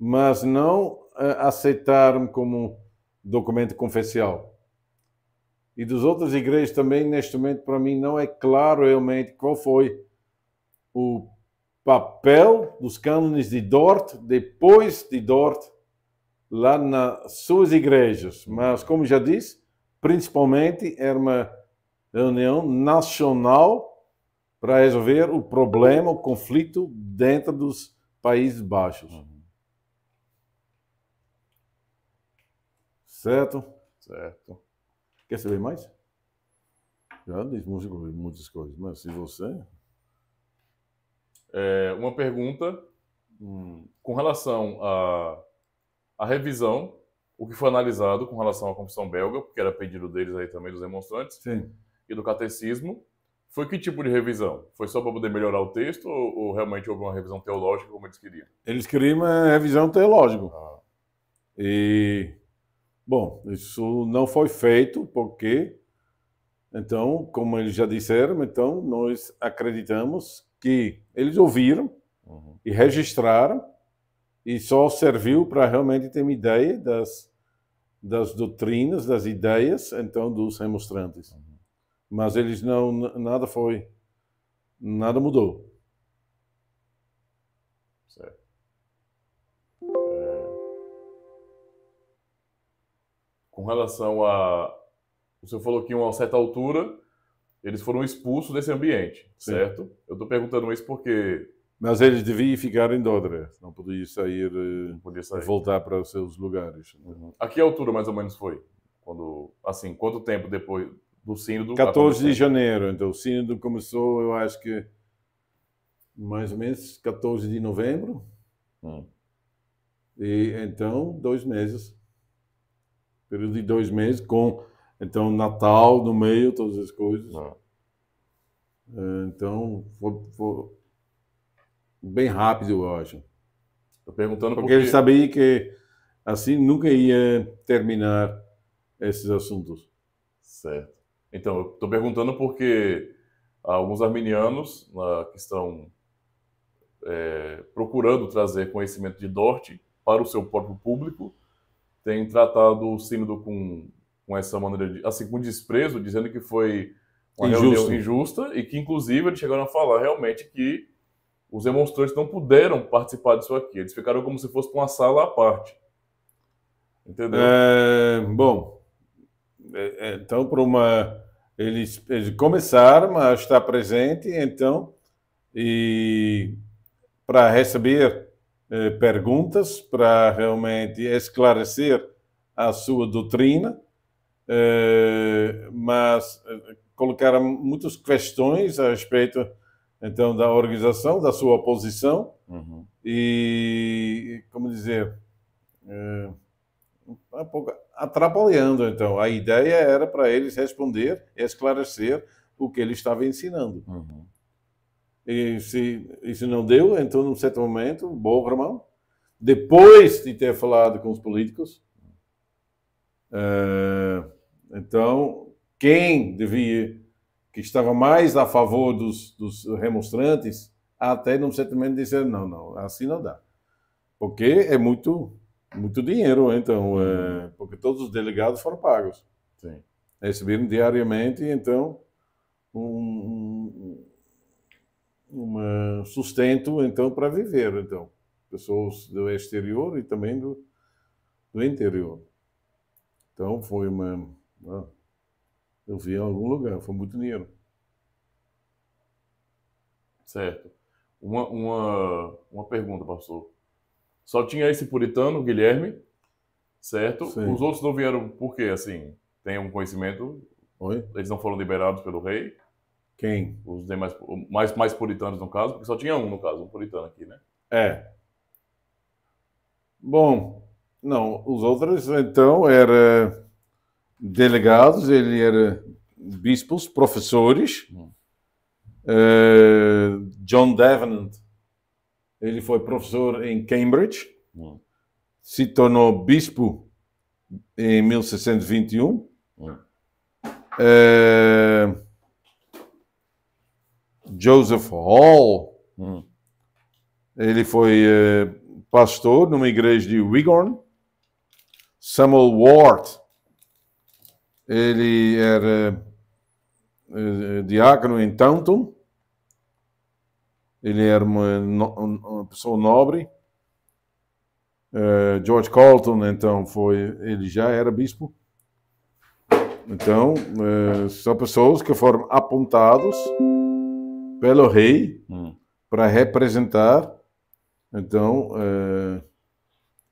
mas não aceitaram como documento confessional. E das outras igrejas também, neste momento, para mim, não é claro realmente qual foi o papel dos cânones de Dort, depois de Dort, lá nas suas igrejas. Mas, como já disse, principalmente era uma reunião nacional para resolver o problema, o conflito dentro dos Países Baixos. Certo? Certo. Quer saber mais? Já disse muitas coisas, mas se você... Uma pergunta com relação à revisão, o que foi analisado com relação à Confissão Belga, porque era pedido deles aí também, dos demonstrantes, Sim. E do Catecismo. Foi que tipo de revisão? Foi só para poder melhorar o texto ou realmente houve uma revisão teológica como eles queriam? Eles queriam uma revisão teológica. E, bom, isso não foi feito porque, então, como eles já disseram, então nós acreditamos que eles ouviram e registraram e só serviu para realmente ter uma ideia das doutrinas, das ideias, então, dos remonstrantes. Mas eles nada mudou. Certo. Com relação a... O senhor falou que a uma certa altura eles foram expulsos desse ambiente, certo? Sim. Eu estou perguntando isso porque... Mas eles deviam ficar em Dordrecht, não podiam sair, voltar para os seus lugares. A que altura mais ou menos foi? Assim, quanto tempo depois do sínodo? 14 de janeiro, então o sínodo começou, eu acho que mais ou menos 14 de novembro. E então 2 meses. Período de 2 meses com então Natal no meio, todas as coisas. Então foi bem rápido, eu acho. Estou perguntando porque ele sabia que assim nunca ia terminar esses assuntos. Certo. Então, eu estou perguntando porque alguns arminianos que estão procurando trazer conhecimento de Dort para o seu próprio público têm tratado o sínodo com essa maneira de, assim, com desprezo, dizendo que foi uma reunião injusta e que, inclusive, eles chegaram a falar realmente que os demonstrantes não puderam participar disso aqui. Eles ficaram como se fosse uma sala à parte. Entendeu? Bom, então, eles começaram a estar presente, então, e para receber perguntas, para realmente esclarecer a sua doutrina, mas colocaram muitas questões a respeito, então, da organização, da sua posição, e, como dizer, um pouco atrapalhando. Então, a ideia era para eles responder, esclarecer o que ele estava ensinando. E se não deu, então, num certo momento, Bormann, depois de ter falado com os políticos, então, quem que estava mais a favor dos remonstrantes, até num certo momento disseram, não, assim não dá. Porque é muito dinheiro, então, porque todos os delegados foram pagos. Sim. Receberam diariamente, então, sustento, então, para viver, então. Pessoas do exterior e também do interior. Então, foi eu vi em algum lugar, foi muito dinheiro. Certo. Uma pergunta, pastor. Só tinha esse puritano, Guilherme, certo? Sim. Os outros não vieram por quê? Assim, tem um conhecimento? Oi? Eles não foram liberados pelo rei? Quem? Os demais, mais puritanos, no caso? Porque só tinha um, no caso, um puritano aqui, né? Bom, não, os outros, então, eram delegados, ele era bispos, professores. John Davenant, ele foi professor em Cambridge, se tornou bispo em 1621. Joseph Hall, ele foi pastor numa igreja de Wigan. Samuel Ward, ele era diácono em Taunton. Ele era uma pessoa nobre. George Carlton, então, ele já era bispo. Então, são pessoas que foram apontados pelo rei para representar, então,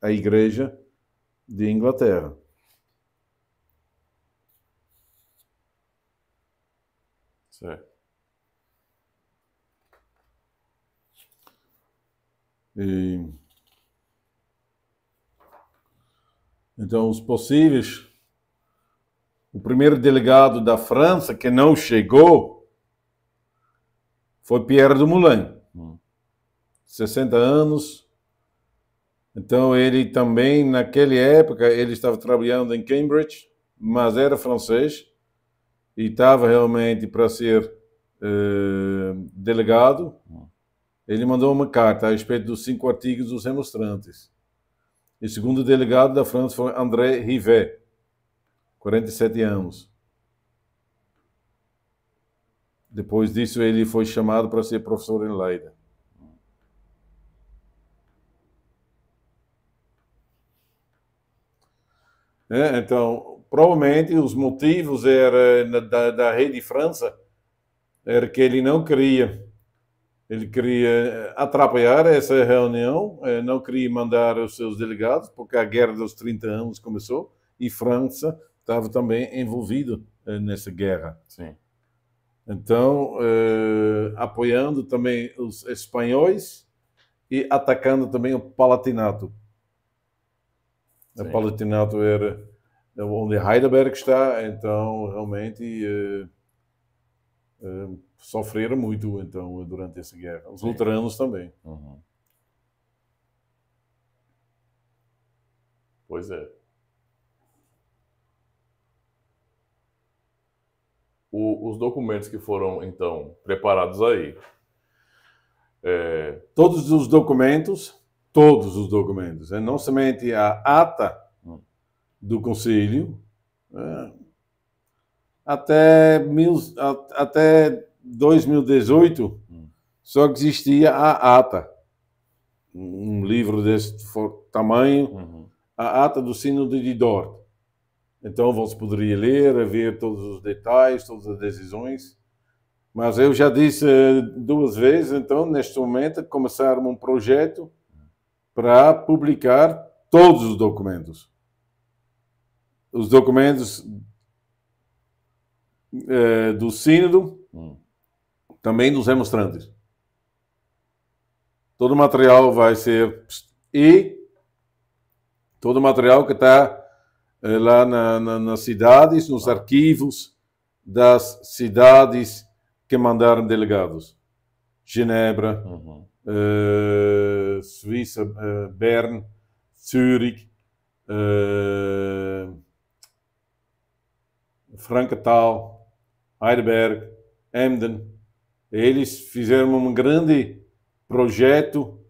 a igreja de Inglaterra. Certo. Então, os possíveis... O primeiro delegado da França que não chegou foi Pierre Dumoulin. 60 anos. Então, ele também, naquela época, ele estava trabalhando em Cambridge, mas era francês e estava realmente para ser delegado. Ele mandou uma carta a respeito dos 5 artigos dos remonstrantes. E o segundo delegado da França foi André Rivet, 47 anos. Depois disso, ele foi chamado para ser professor em Leiden. Então, provavelmente os motivos da rei de França era que ele não queria, ele queria atrapalhar essa reunião, não queria mandar os seus delegados, porque a Guerra dos 30 anos começou e França estava também envolvido nessa guerra. Sim. Então, apoiando também os espanhóis e atacando também o Palatinato. Sim. O Palatinato era onde Heidelberg está, então realmente sofreram muito então, durante essa guerra. Os luteranos também. Pois é. Os documentos que foram, então, preparados aí. Todos os documentos, não somente a ata do Conselho, até 2018, só existia a ata, um livro desse tamanho, a ata do Sínodo de Dort. Então você poderia ler, ver todos os detalhes, todas as decisões. Mas eu já disse 2 vezes, então, neste momento, começar um projeto para publicar todos os documentos. Os documentos do Sínodo, também dos remonstrantes. Todo o material vai ser... E todo o material que está lá nas cidades, nos arquivos das cidades que mandaram delegados. Genebra, Suíça, Bern, Zürich, Frankenthal, Heidelberg, Emden. Eles fizeram um grande projeto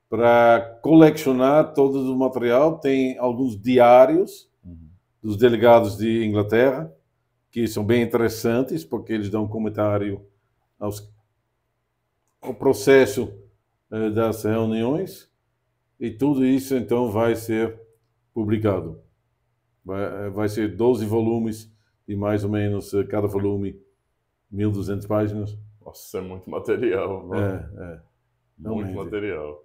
para colecionar todo o material. Tem alguns diários dos delegados de Inglaterra, que são bem interessantes, porque eles dão comentário ao processo das reuniões, e tudo isso, então, vai ser publicado. Vai ser 12 volumes, e mais ou menos cada volume 1.200 páginas. Nossa, é muito material. Muito realmente. material.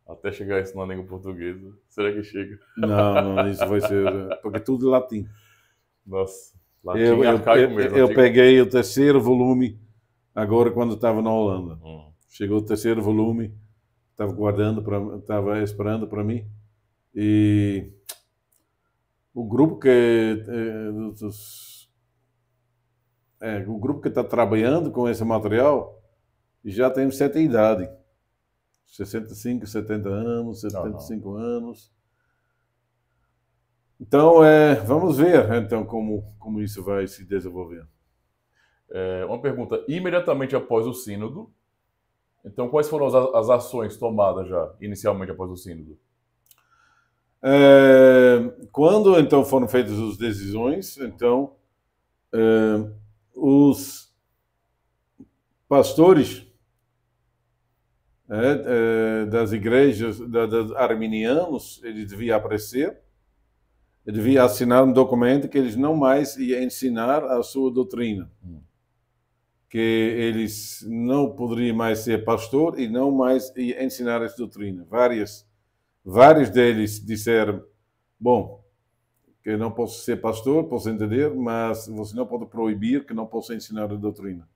Até chegar isso na língua portuguesa. Será que chega? Não, isso vai ser... Porque tudo é latim. Nossa, latim arcaico mesmo. Eu peguei o 3º volume agora quando estava na Holanda. Chegou o 3º volume, estava esperando para mim. E o grupo que está trabalhando com esse material já tem certa idade. 65, 70 anos, 75 anos. Então, vamos ver então como isso vai se desenvolver. Uma pergunta. Imediatamente após o sínodo, então quais foram as ações tomadas já, inicialmente após o sínodo? Quando então foram feitas as decisões, então os pastores das igrejas dos arminianos, eles deviam aparecer, eles deviam assinar um documento que eles não mais iam ensinar a sua doutrina, que eles não poderiam mais ser pastor e não mais iam ensinar essa doutrina. Vários deles disseram, bom, que eu não posso ser pastor, posso entender, mas você não pode proibir que não posso ensinar a doutrina.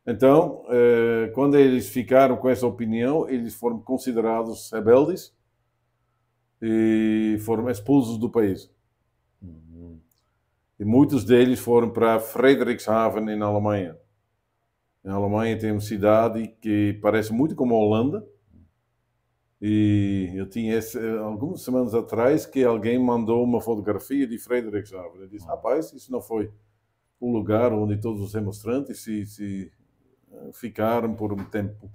Então, quando eles ficaram com essa opinião, eles foram considerados rebeldes e foram expulsos do país. E muitos deles foram para Friedrichshafen, na Alemanha. Na Alemanha tem uma cidade que parece muito como a Holanda. E eu tinha algumas semanas atrás que alguém mandou uma fotografia de Friedrichshafen. Eu disse, rapaz, isso não foi um lugar onde todos os demonstrantes se ficaram por um tempo,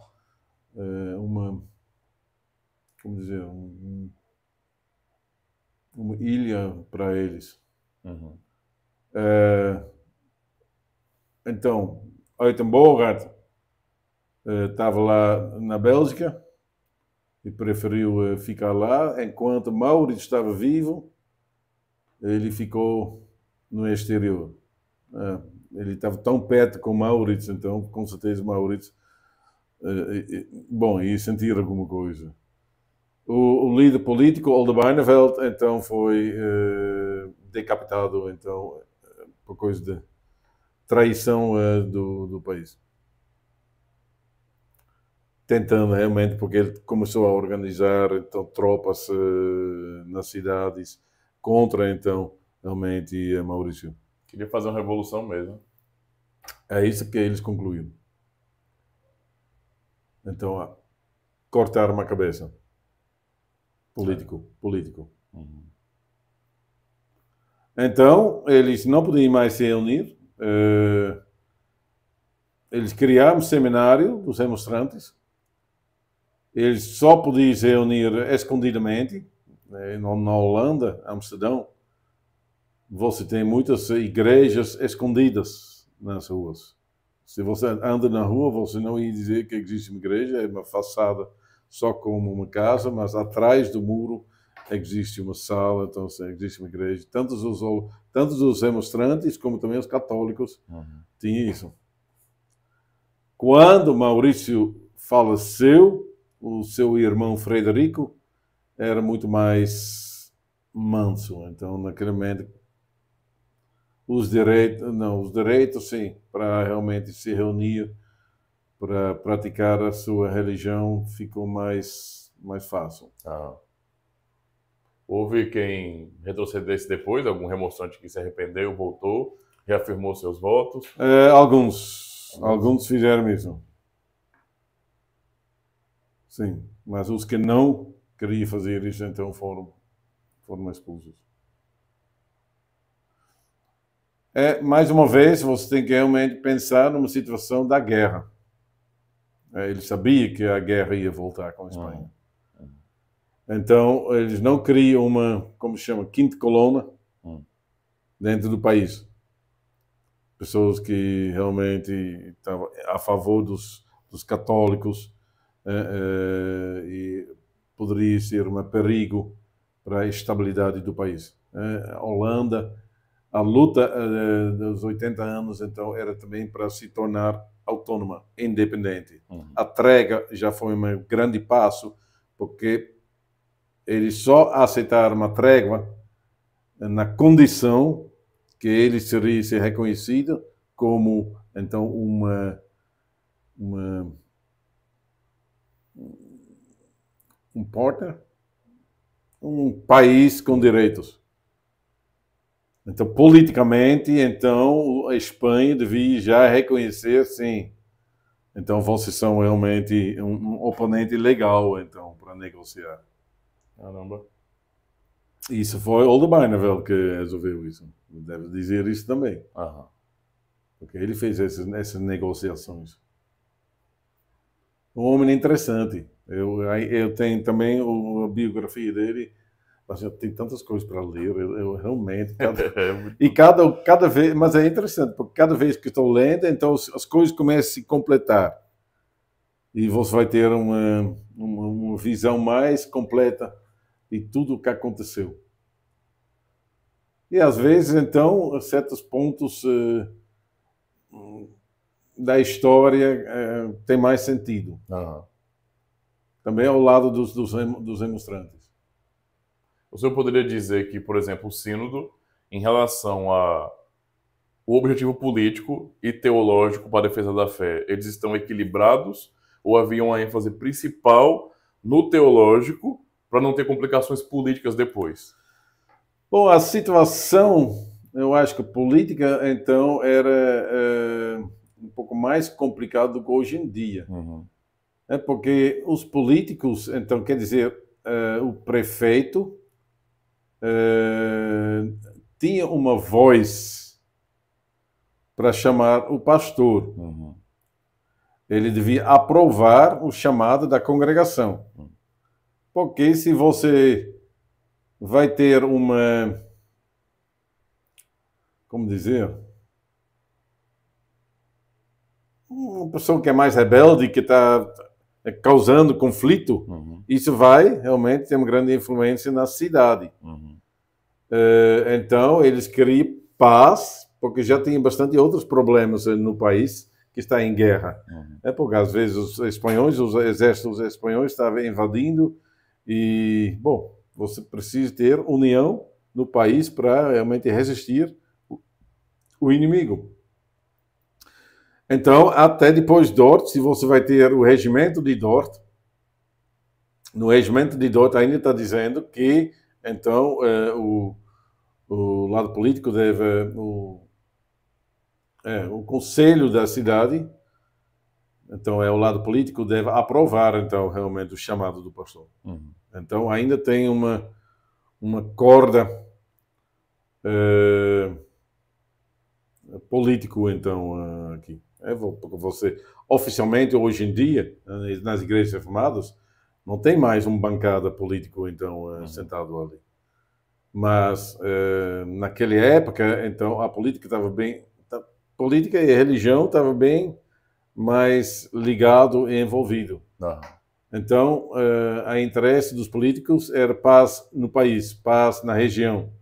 uma ilha para eles. Então, Uitenbogart estava lá na Bélgica e preferiu ficar lá, enquanto Maurits estava vivo, ele ficou no exterior. Ele estava tão perto com Maurits, então, com certeza, Maurits, ia sentir alguma coisa. O líder político, Oldenbarneveld, então, foi decapitado, então, por coisa de traição do país. Tentando realmente, porque ele começou a organizar então, tropas nas cidades contra, então, realmente, Maurício. Queria fazer uma revolução mesmo. É isso que eles concluíram. Então, cortaram uma cabeça. Político. Então, eles não podiam mais se reunir. Eles criaram um seminário dos remonstrantes. Eles só podiam se reunir escondidamente. Na Holanda, Amsterdão, você tem muitas igrejas escondidas nas ruas. Se você anda na rua, você não ia dizer que existe uma igreja, é uma façada só como uma casa, mas atrás do muro existe uma sala, então existe uma igreja. Tanto os remonstrantes como também os católicos tinham isso. Quando Maurício faleceu, o seu irmão Frederico era muito mais manso. Então, naquele momento, os direitos, sim, para realmente se reunir, para praticar a sua religião, ficou mais fácil. Houve quem retrocedesse depois, algum remonstrante que se arrependeu, voltou, reafirmou seus votos? Alguns fizeram isso. Sim, mas os que não queriam fazer isso, então foram expulsos. Mais uma vez, você tem que realmente pensar numa situação da guerra. Ele sabia que a guerra ia voltar com a Espanha. Então, eles não criam uma, como se chama, quinta coluna dentro do país. Pessoas que realmente estavam a favor dos católicos e poderia ser um perigo para a estabilidade do país. A Holanda, a luta dos 80 anos, então, era também para se tornar autônoma, independente. A trégua já foi um grande passo, porque eles só aceitaram uma trégua na condição que ele seria ser reconhecido como, então, um país com direitos. Então, politicamente, então, a Espanha devia já reconhecer, sim. Então, vocês são realmente um oponente legal, então, para negociar. Caramba. Isso foi Oldenbarnevelt que resolveu isso. Deve dizer isso também. Porque ele fez essas negociações. Um homem interessante. Eu tenho também a biografia dele, mas eu tenho tantas coisas para ler. Eu realmente... cada vez... Mas é interessante, porque cada vez que estou lendo, então as coisas começam a se completar. E você vai ter uma visão mais completa de tudo o que aconteceu. E às vezes, então, certos pontos da história têm mais sentido. Também ao lado dos remonstrantes. O senhor poderia dizer que, por exemplo, o sínodo, em relação ao objetivo político e teológico para a defesa da fé, eles estão equilibrados ou havia uma ênfase principal no teológico para não ter complicações políticas depois? Bom, a situação, eu acho que política, então, era um pouco mais complicado do que hoje em dia. Porque os políticos, então, quer dizer, o prefeito tinha uma voz para chamar o pastor. Ele devia aprovar o chamado da congregação. Porque se você vai ter como dizer, uma pessoa que é mais rebelde, que está causando conflito, isso vai realmente ter uma grande influência na cidade. Então, eles queriam paz, porque já tinha bastante outros problemas no país que está em guerra. Porque às vezes os exércitos espanhóis estavam invadindo e, bom, você precisa ter união no país para realmente resistir o inimigo. Então, até depois de Dort, se você vai ter o regimento de Dort, no regimento de Dort ainda está dizendo que, então, o lado político deve... o conselho da cidade, então, o lado político deve aprovar, então, realmente o chamado do pastor. Então, ainda tem uma corda político, então, aqui. Porque você, oficialmente, hoje em dia, nas igrejas reformadas, não tem mais um bancada político, então, sentado ali. Mas, naquela época, então, a política estava bem... Política e religião estavam bem mais ligado e envolvido. Então, a interesse dos políticos era paz no país, paz na região.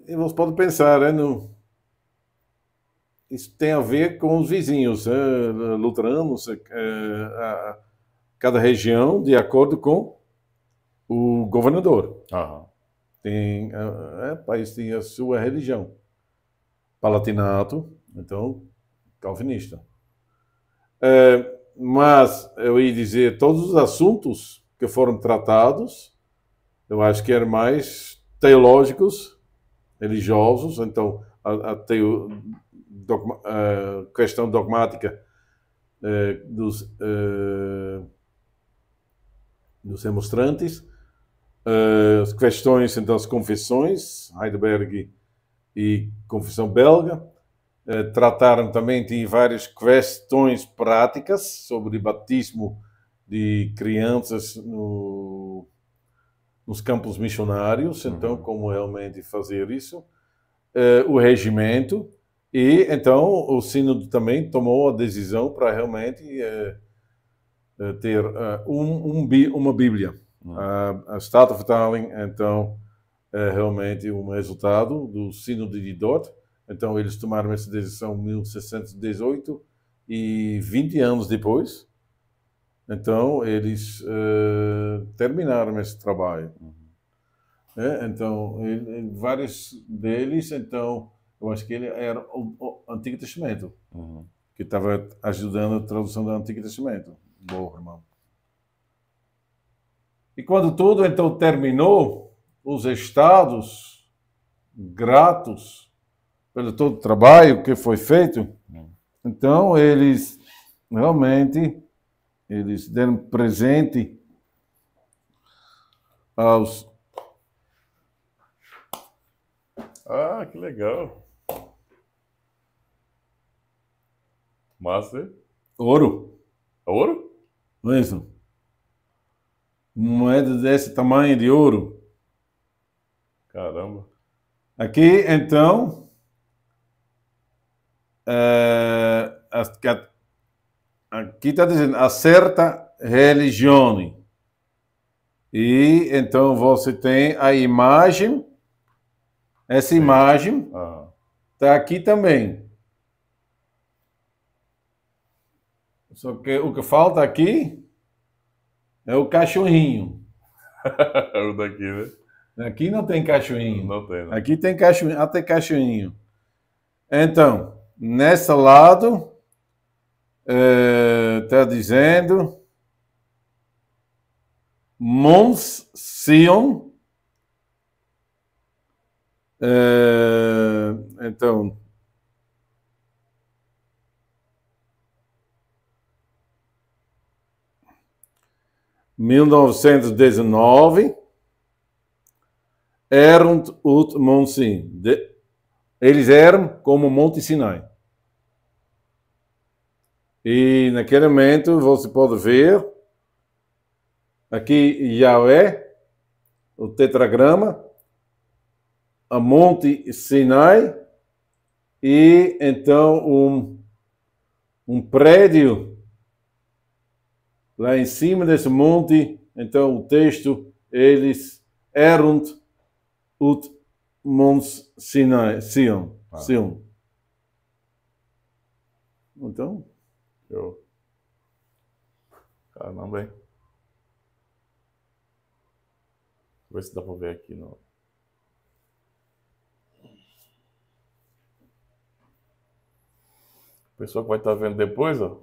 E você pode pensar, isso tem a ver com os vizinhos, luteranos, cada região de acordo com o governador. O país tem a sua religião. Palatinato, então, calvinista. Mas eu ia dizer, todos os assuntos que foram tratados, eu acho que eram mais teológicos, religiosos, então a questão dogmática dos remonstrantes, as questões, então, as confissões, Heidelberg e Confissão Belga, trataram também de várias questões práticas sobre batismo de crianças nos campos missionários, então, como realmente fazer isso, o regimento, e então o sínodo também tomou a decisão para realmente ter uma Bíblia. A Statenvertaling, então, é realmente um resultado do sínodo de Dort. Então, eles tomaram essa decisão em 1618 e 20 anos depois, então, eles terminaram esse trabalho. Então, vários deles, então, eu acho que ele era o Antigo Testamento, que estava ajudando a tradução do Antigo Testamento. Boa, irmão. E quando tudo, então, terminou, os estados, gratos pelo todo o trabalho que foi feito, então, eles realmente deram presente aos... Que legal. Massa. Ouro. Ouro? Isso. Moeda desse tamanho de ouro. Caramba. Aqui, então, aqui está dizendo, a certa religião. E, então, você tem a imagem. Essa imagem está aqui também. Só que o que falta aqui é o cachorrinho. O daqui, né? Aqui não tem cachorrinho. Não tem, não. Aqui tem cachorrinho, até cachorrinho. Então, nesse lado, está dizendo Mons Sion. Então, em 1919, eram os Monte. Eles eram como Monte Sinai. E naquele momento você pode ver aqui Yahvé, o tetragrama, a Monte Sinai e então um prédio lá em cima desse monte. Então o texto, eles eram os Montes Sinai, Sion. Então, eu. Caramba, hein? Vou ver se dá pra ver aqui. Não. O pessoal que vai estar vendo depois, ó.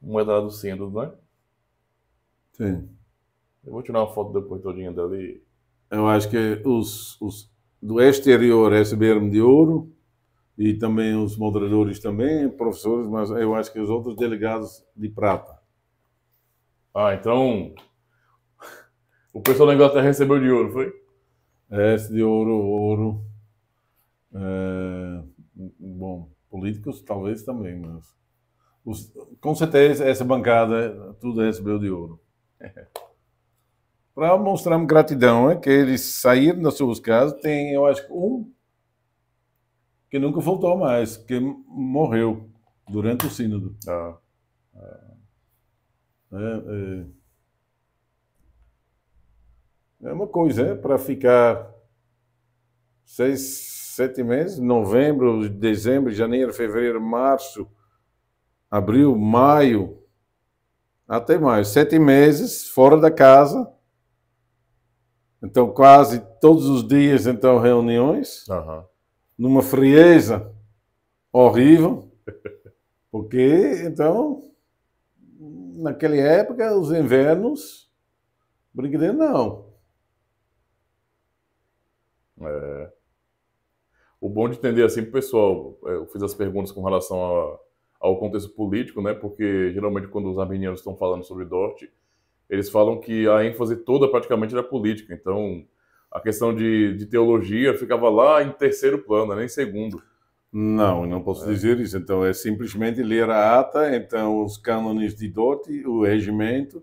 Moeda do sínodo, né? Sim. Eu vou tirar uma foto depois todinha dali. Eu acho que os do exterior receberam de ouro e também os moderadores também, professores, mas eu acho que os outros delegados de prata. Então o pessoal da Inglaterra recebeu de ouro, foi? Esse de ouro. Bom, políticos talvez também, mas com certeza essa bancada tudo recebeu de ouro. Para mostrar gratidão, é que eles saíram das suas casas, tem, eu acho, um que nunca voltou mais, que morreu durante o sínodo. Ah, É uma coisa, para ficar 6, 7 meses, novembro, dezembro, janeiro, fevereiro, março, abril, maio, até mais, 7 meses fora da casa. Então, quase todos os dias, então, reuniões, aham. numa frieza horrível, porque, então, naquela época, os invernos, brincadeira não. É. O bom de entender assim, pessoal, eu fiz as perguntas com relação ao contexto político, né? Porque geralmente quando os arminianos estão falando sobre Dort, eles falam que a ênfase toda praticamente era política. Então, a questão de teologia ficava lá em terceiro plano, nem em segundo. Não, eu não posso dizer isso. Então, é simplesmente ler a ata, então, os cânones de Dort, o regimento,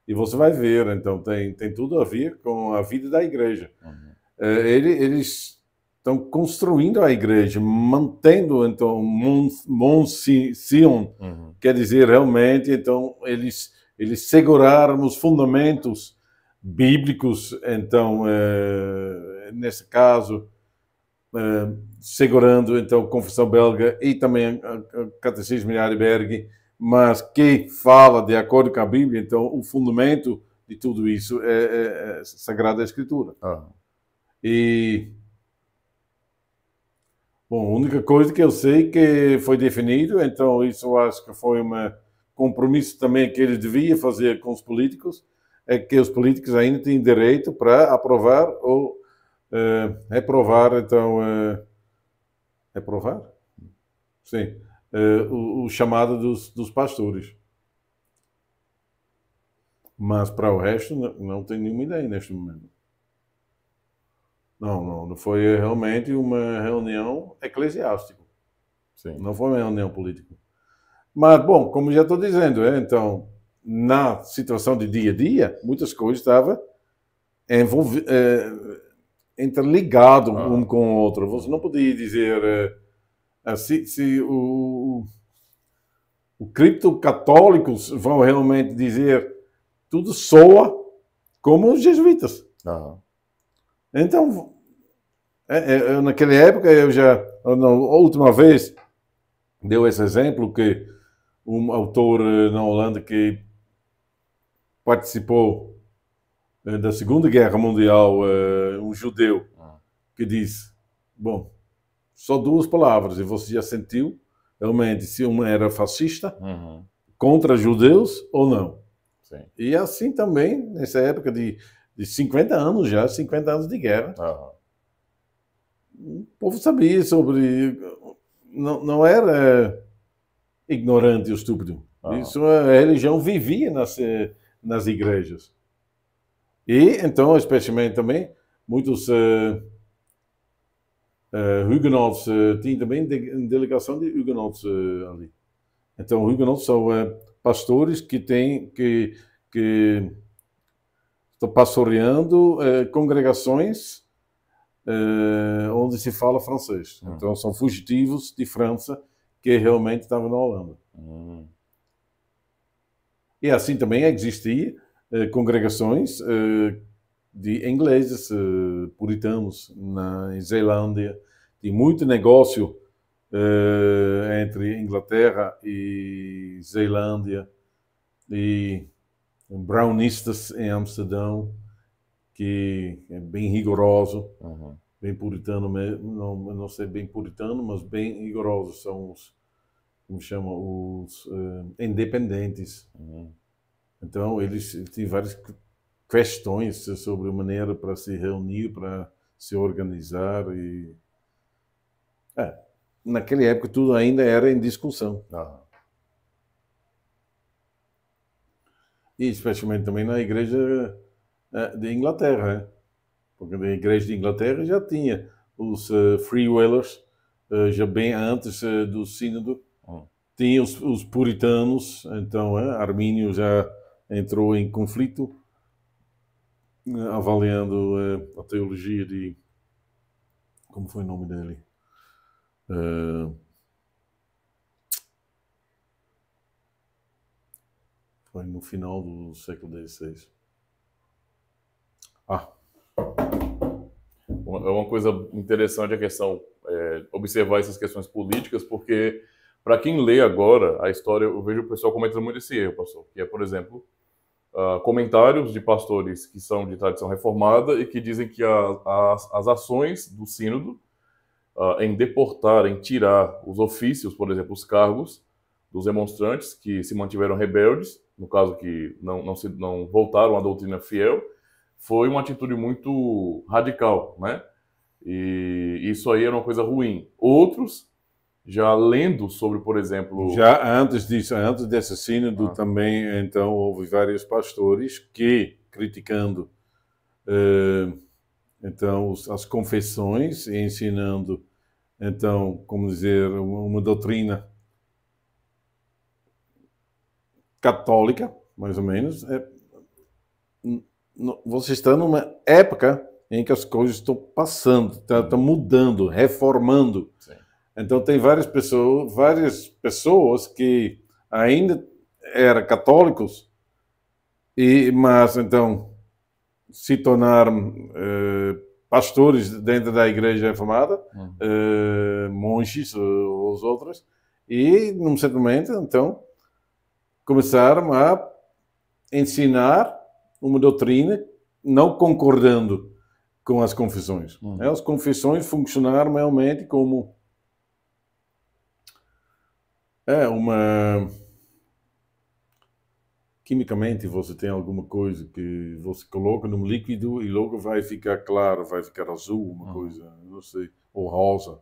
e você vai ver. Então, tem tudo a ver com a vida da igreja. Uhum. Eles estão construindo a igreja, mantendo, então, Mont Sion, quer dizer, realmente, então, eles seguraram os fundamentos bíblicos, então, nesse caso, segurando então a Confissão Belga e também o Catecismo de Heidelberg, mas que fala de acordo com a Bíblia, então o fundamento de tudo isso é a Sagrada Escritura. E, bom, a única coisa que eu sei que foi definido, então isso eu acho que foi um compromisso também que ele devia fazer com os políticos, é que os políticos ainda têm direito para aprovar ou reprovar, então, reprovar? Sim. O chamado dos pastores. Mas para o resto, não tenho nenhuma ideia neste momento. Não foi realmente uma reunião eclesiástica. Sim. Não foi uma reunião política. Mas, bom, como já estou dizendo, então, na situação de dia a dia, muitas coisas estavam interligadas um com o outro. Você não podia dizer se o criptocatólicos vão realmente dizer tudo soa como os jesuítas. Então, naquela época, na última vez, deu esse exemplo que um autor na Holanda que participou da Segunda Guerra Mundial, um judeu, que diz, bom, só duas palavras, e você já sentiu realmente se uma era fascista, contra judeus ou não. Sim. E assim também, nessa época de 50 anos já, 50 anos de guerra, o povo sabia sobre... Não era ignorante ou estúpido. Isso, a religião vivia nas igrejas. E, então, especialmente também, muitos huguenots, tinha também delegação de huguenots ali. Então, huguenots são pastores que estão pastoreando congregações onde se fala francês. Então, são fugitivos de França que realmente estavam na Holanda. E assim também existia congregações de ingleses, puritanos, na Zelândia. Tem muito negócio entre Inglaterra e Zelândia, e brownistas em Amsterdão, que é bem rigoroso, bem puritano mesmo, não sei bem puritano, mas bem rigoroso, são os, como chama, os independentes. Então, eles têm várias questões sobre a maneira para se reunir, para se organizar. E naquela época tudo ainda era em discussão. E especialmente também na igreja de Inglaterra. porque a Igreja de Inglaterra já tinha os Free Willers, já bem antes do Sínodo, tinha os puritanos, então Armínio já entrou em conflito, avaliando a teologia de... Como foi o nome dele? Foi no final do século XVI. É uma coisa interessante a questão, observar essas questões políticas, porque para quem lê agora a história, eu vejo o pessoal cometendo muito esse erro, pastor, que é, por exemplo, comentários de pastores que são de tradição reformada e que dizem que as ações do sínodo em deportar, em tirar os ofícios, por exemplo, os cargos dos remonstrantes que se mantiveram rebeldes, no caso que não voltaram à doutrina fiel, foi uma atitude muito radical, né? E isso aí era uma coisa ruim. Outros, já lendo sobre, por exemplo... Já antes disso, antes desse sínodo também, então, houve vários pastores que, criticando então, as confissões e ensinando, então, como dizer, uma doutrina católica, mais ou menos. Você está numa época em que as coisas estão passando, estão mudando, reformando. Sim. Então tem várias pessoas que ainda eram católicos, mas então se tornaram pastores dentro da Igreja Reformada, monges ou os outros, e num certo momento então começaram a ensinar uma doutrina não concordando com as confissões. As confissões funcionaram realmente como quimicamente você tem alguma coisa que você coloca num líquido e logo vai ficar claro, vai ficar azul, uma coisa, não sei, ou rosa.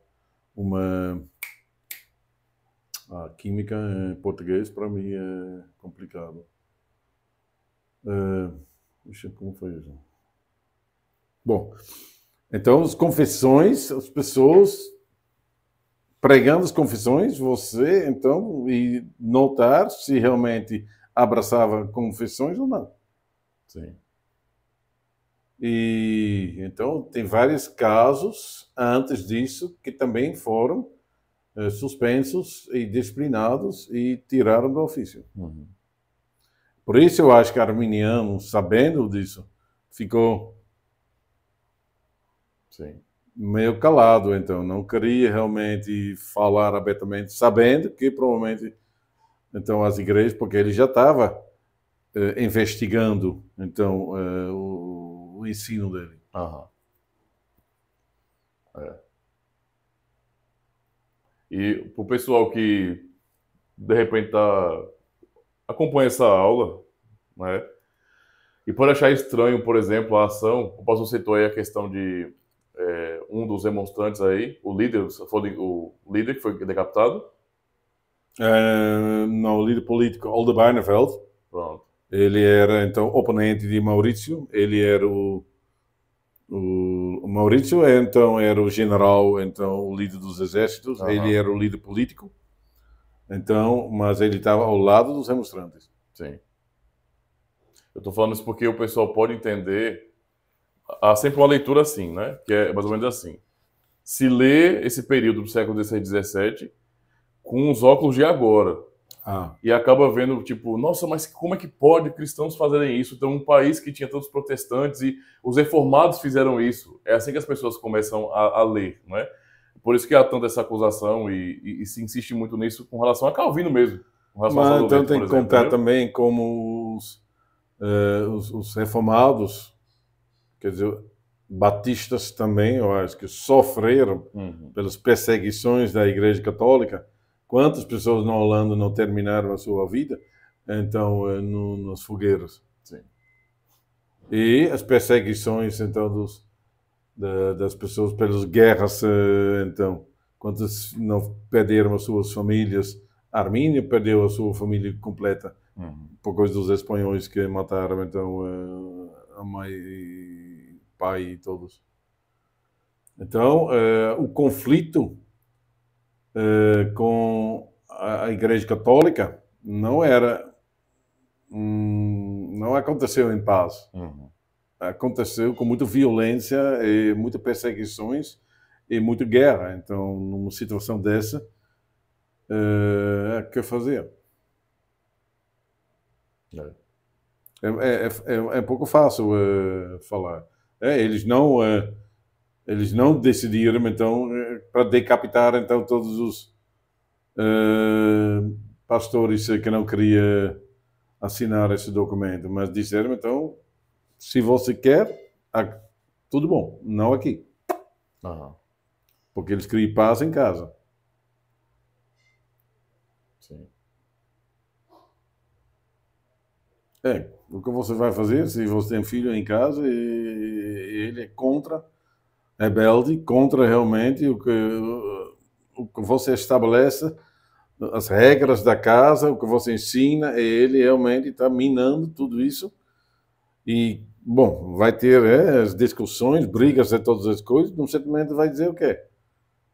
A química em português para mim é complicado. Como foi isso? Bom, então as confissões, as pessoas pregando as confissões, você então e notar se realmente abraçava confissões ou não. Sim. E então tem vários casos antes disso que também foram suspensos e disciplinados e tiraram do ofício. Por isso eu acho que Arminiano, sabendo disso, ficou meio calado, então não queria realmente falar abertamente, sabendo que provavelmente então as igrejas, porque ele já estava investigando então o ensino dele. E para o pessoal que de repente acompanha essa aula, né? E pode achar estranho, por exemplo, a ação, o pastor citou aí a questão de um dos demonstrantes aí, o líder que foi decapitado. Não, o líder político Olde Barneveld. Pronto. Ele era então oponente de Maurício. Ele era o Maurício, então era o general, então o líder dos exércitos. Ele era o líder político. Então, mas ele estava ao lado dos demonstrantes. Sim. Eu estou falando isso porque o pessoal pode entender. Há sempre uma leitura assim, né? Que é mais ou menos assim. Se lê esse período do século XVI e XVII com os óculos de agora. E acaba vendo, tipo, nossa, mas como é que pode cristãos fazerem isso? Então, um país que tinha tantos protestantes e os reformados fizeram isso. É assim que as pessoas começam a ler, não é? Por isso que há tanta essa acusação e se insiste muito nisso com relação a Calvino mesmo. Mas então tem que contar também como os reformados, quer dizer, batistas também, eu acho que sofreram pelas perseguições da Igreja Católica. Quantas pessoas na Holanda não terminaram a sua vida, então, nas fogueiras? Sim. E as perseguições, então, das pessoas pelas guerras, então, quantas não perderam as suas famílias? Armínio perdeu a sua família completa por causa dos espanhóis que mataram, então, a mãe pai e todos. Então, o conflito com a Igreja Católica não aconteceu em paz. Uhum. Aconteceu com muita violência e muitas perseguições e muita guerra. Então, numa situação dessa, o que fazer? É um pouco fácil falar. Eles não decidiram, então, para decapitar, então, todos os pastores que não queriam assinar esse documento, mas disseram, então, se você quer, tudo bom, não aqui. Uhum. Porque eles queriam paz em casa. Sim. O que você vai fazer se você tem um filho em casa e ele é rebelde, contra realmente o que você estabelece, as regras da casa, o que você ensina, e ele realmente está minando tudo isso. E, bom, vai ter as discussões, brigas e todas as coisas, num certo momento vai dizer o quê?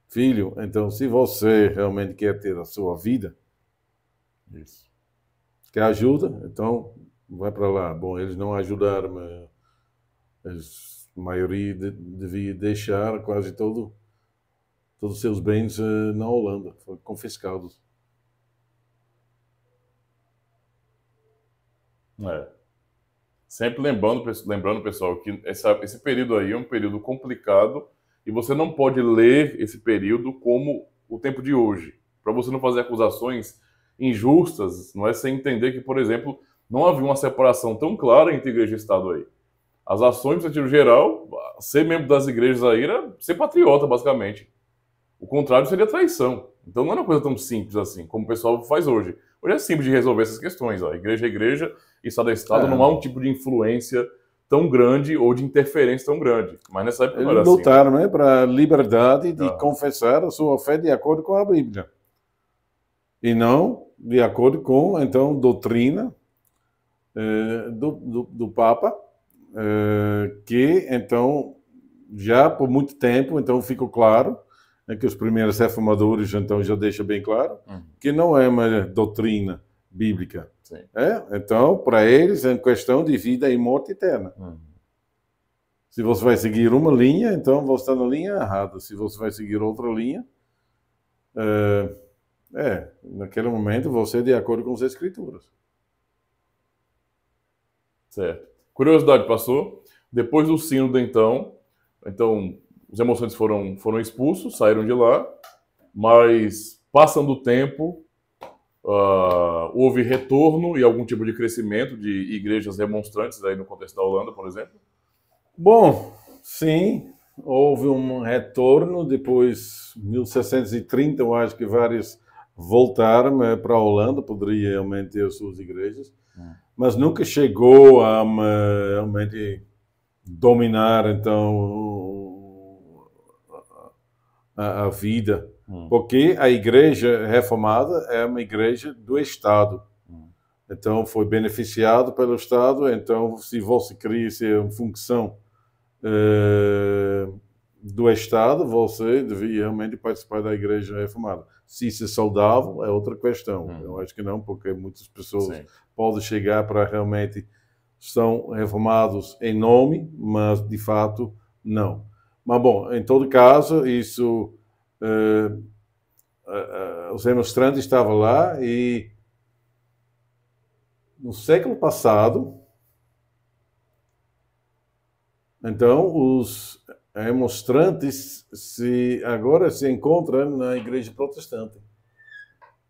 Filho, então, se você realmente quer ter a sua vida, Isso. quer ajuda, então vai para lá. Bom, eles não ajudaram, mas a maioria devia deixar quase todos os seus bens na Holanda, foram confiscados. Sempre lembrando, pessoal, que esse período aí é um período complicado e você não pode ler esse período como o tempo de hoje. Para você não fazer acusações injustas, não é sem entender que, por exemplo, não havia uma separação tão clara entre igreja e Estado aí. As ações, no sentido geral, ser membro das igrejas aí era ser patriota, basicamente. O contrário seria traição. Então não é uma coisa tão simples assim, como o pessoal faz hoje. Hoje é simples de resolver essas questões. Ó. Igreja é igreja, Estado é Estado, não há um tipo de influência tão grande ou de interferência tão grande. Mas nessa época não era Eles assim. lutaram, né, para a liberdade de confessar a sua fé de acordo com a Bíblia. E não de acordo com, então, doutrina do Papa, que, então, já por muito tempo, então, ficou claro que os primeiros reformadores, então, já deixam bem claro que não é uma doutrina bíblica. Sim. Então, para eles, é questão de vida e morte eterna. Se você vai seguir uma linha, então você está na linha errada. Se você vai seguir outra linha, naquele momento você é de acordo com as Escrituras. Certo. Curiosidade passou. Depois do sínodo, então os demonstrantes foram expulsos, saíram de lá, mas passando o tempo, houve retorno e algum tipo de crescimento de igrejas demonstrantes aí no contexto da Holanda, por exemplo? Bom, sim, houve um retorno depois, 1630, eu acho que vários voltaram para a Holanda, poderia realmente ter as suas igrejas, mas nunca chegou a realmente dominar, então, a vida, porque a igreja reformada é uma igreja do Estado. Então, foi beneficiado pelo Estado, então, se você queria ser uma função do Estado, você devia realmente participar da igreja reformada. Se isso é saudável, é outra questão. Eu acho que não, porque muitas pessoas podem chegar para realmente são reformados em nome, mas de fato não. Mas bom, em todo caso, isso os demonstrantes estavam lá e no século passado, então os demonstrantes agora se encontram na igreja protestante.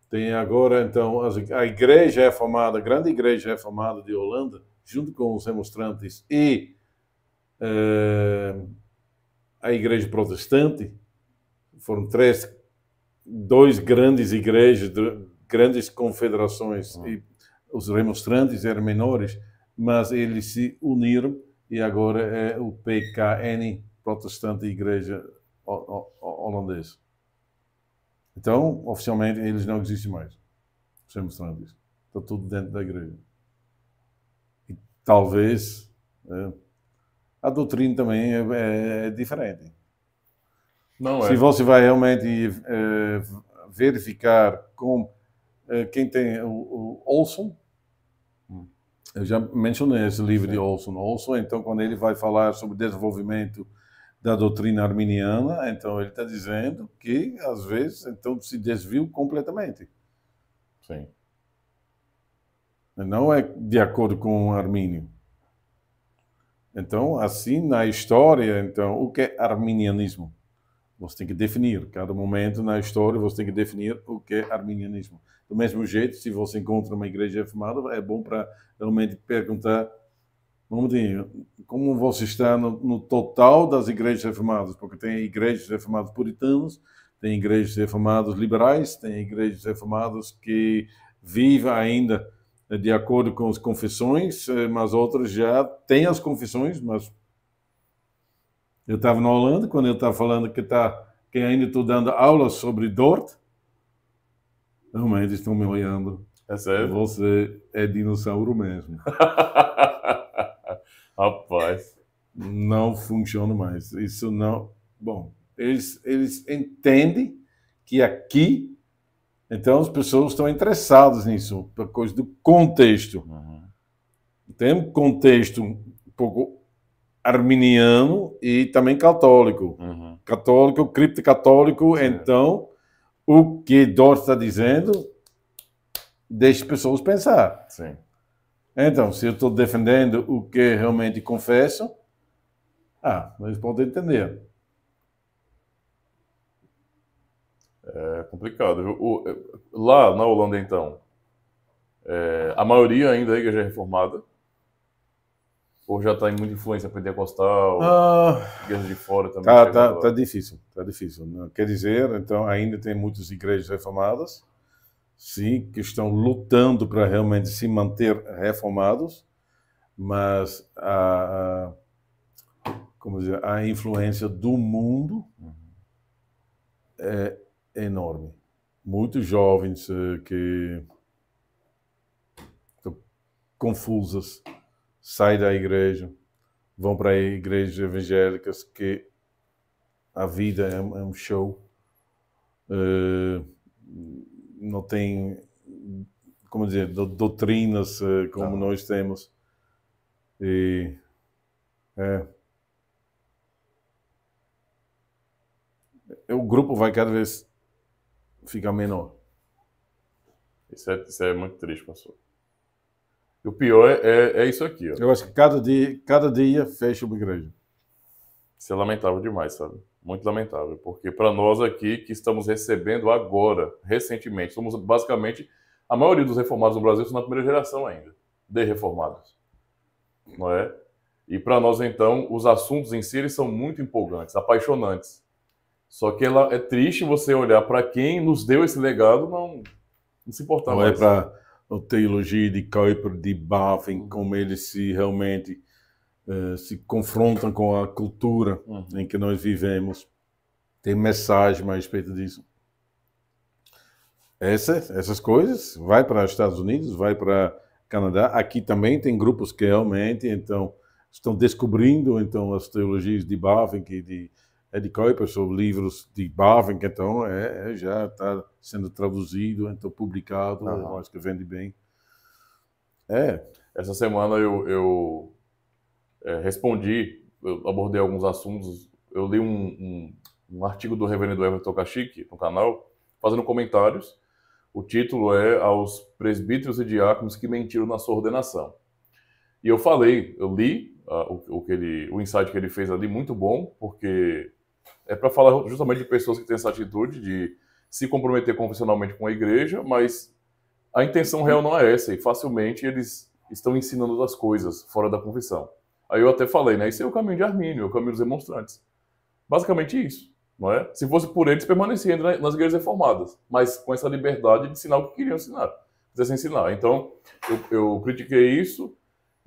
Tem agora, então, a igreja reformada, a grande igreja reformada de Holanda, junto com os demonstrantes e a igreja protestante, foram dois grandes igrejas, grandes confederações, e os demonstrantes eram menores, mas eles se uniram e agora é o PKN, Protestante Igreja Holandesa. Então, oficialmente, eles não existem mais. Os demonstrantes. Está tudo dentro da igreja. E talvez a doutrina também é diferente. Não Se é. você vai realmente verificar com quem tem o Olson, eu já mencionei esse livro de Olson. Olson, então, quando ele vai falar sobre desenvolvimento da doutrina arminiana, então ele está dizendo que, às vezes, então se desviou completamente. Sim. Não é de acordo com o Armínio. Então, assim, na história, então, o que é arminianismo? Você tem que definir. Cada momento na história você tem que definir o que é arminianismo. Do mesmo jeito, se você encontra uma igreja reformada, é bom para realmente perguntar, como você está no total das igrejas reformadas? Porque tem igrejas reformadas puritanas, tem igrejas reformadas liberais, tem igrejas reformadas que vivem ainda de acordo com as confissões, mas outras já têm as confissões, mas eu estava na Holanda, quando eu estava falando que ainda estou dando aulas sobre Dort, realmente estão me olhando. É sério? Você é dinossauro mesmo. Rapaz. Não funciona mais. Isso não... Bom, eles entendem que aqui, então as pessoas estão interessadas nisso, por coisa do contexto. Uhum. Tem um contexto um pouco arminiano e também católico. Uhum. Católico, criptocatólico, então o que Dort está dizendo deixa as pessoas pensar. Sim. Então, se eu estou defendendo o que realmente confesso, eles podem entender. É complicado, viu? Lá na Holanda, então, a maioria ainda é igreja reformada? Ou já está em muita influência pentecostal, igreja de fora também? Tá difícil, tá difícil. Quer dizer, então, ainda tem muitas igrejas reformadas, sim, que estão lutando para realmente se manter reformados, mas a influência do mundo é enorme. Muitos jovens que estão confusos saem da igreja, vão para igrejas evangélicas que a vida é um show. Não tem, como dizer, doutrinas como nós temos. E o grupo vai cada vez ficar menor. Isso é muito triste, pastor. E o pior é isso aqui, ó. Eu acho que cada dia fecha uma igreja. Isso é lamentável demais, sabe? Muito lamentável, porque para nós aqui que estamos recebendo agora, recentemente, somos basicamente, a maioria dos reformados no Brasil são na primeira geração ainda, de reformados, não é? E para nós, então, os assuntos em si eles são muito empolgantes, apaixonantes. Só que é triste você olhar para quem nos deu esse legado, não se importar mais. Não é para a teologia de Kuyper, de Bavinck, como eles se realmente se confrontam com a cultura em que nós vivemos. Tem mensagem a respeito disso. Essas coisas, vai para os Estados Unidos, vai para Canadá. Aqui também tem grupos que realmente então, estão descobrindo então, as teologias de Bavinck e de Kuyper, sobre livros de Bavinck, então já está sendo traduzido, então publicado, eu acho que vende bem. Essa semana eu eu abordei alguns assuntos, eu li um artigo do reverendo Everton Cachique no canal, fazendo comentários. O título é Aos Presbíteros e Diáconos que Mentiram na Sua Ordenação. E eu li o insight que ele fez ali, muito bom, porque é para falar justamente de pessoas que têm essa atitude de se comprometer confessionalmente com a igreja, mas a intenção real não é essa, e facilmente eles estão ensinando as coisas fora da confissão. Aí eu até falei, né? Isso é o caminho de Armínio, é o caminho dos demonstrantes. Basicamente isso, não é? Se fosse por eles, permaneciam nas igrejas reformadas, mas com essa liberdade de ensinar o que queriam ensinar, quisessem ensinar. Então, eu critiquei isso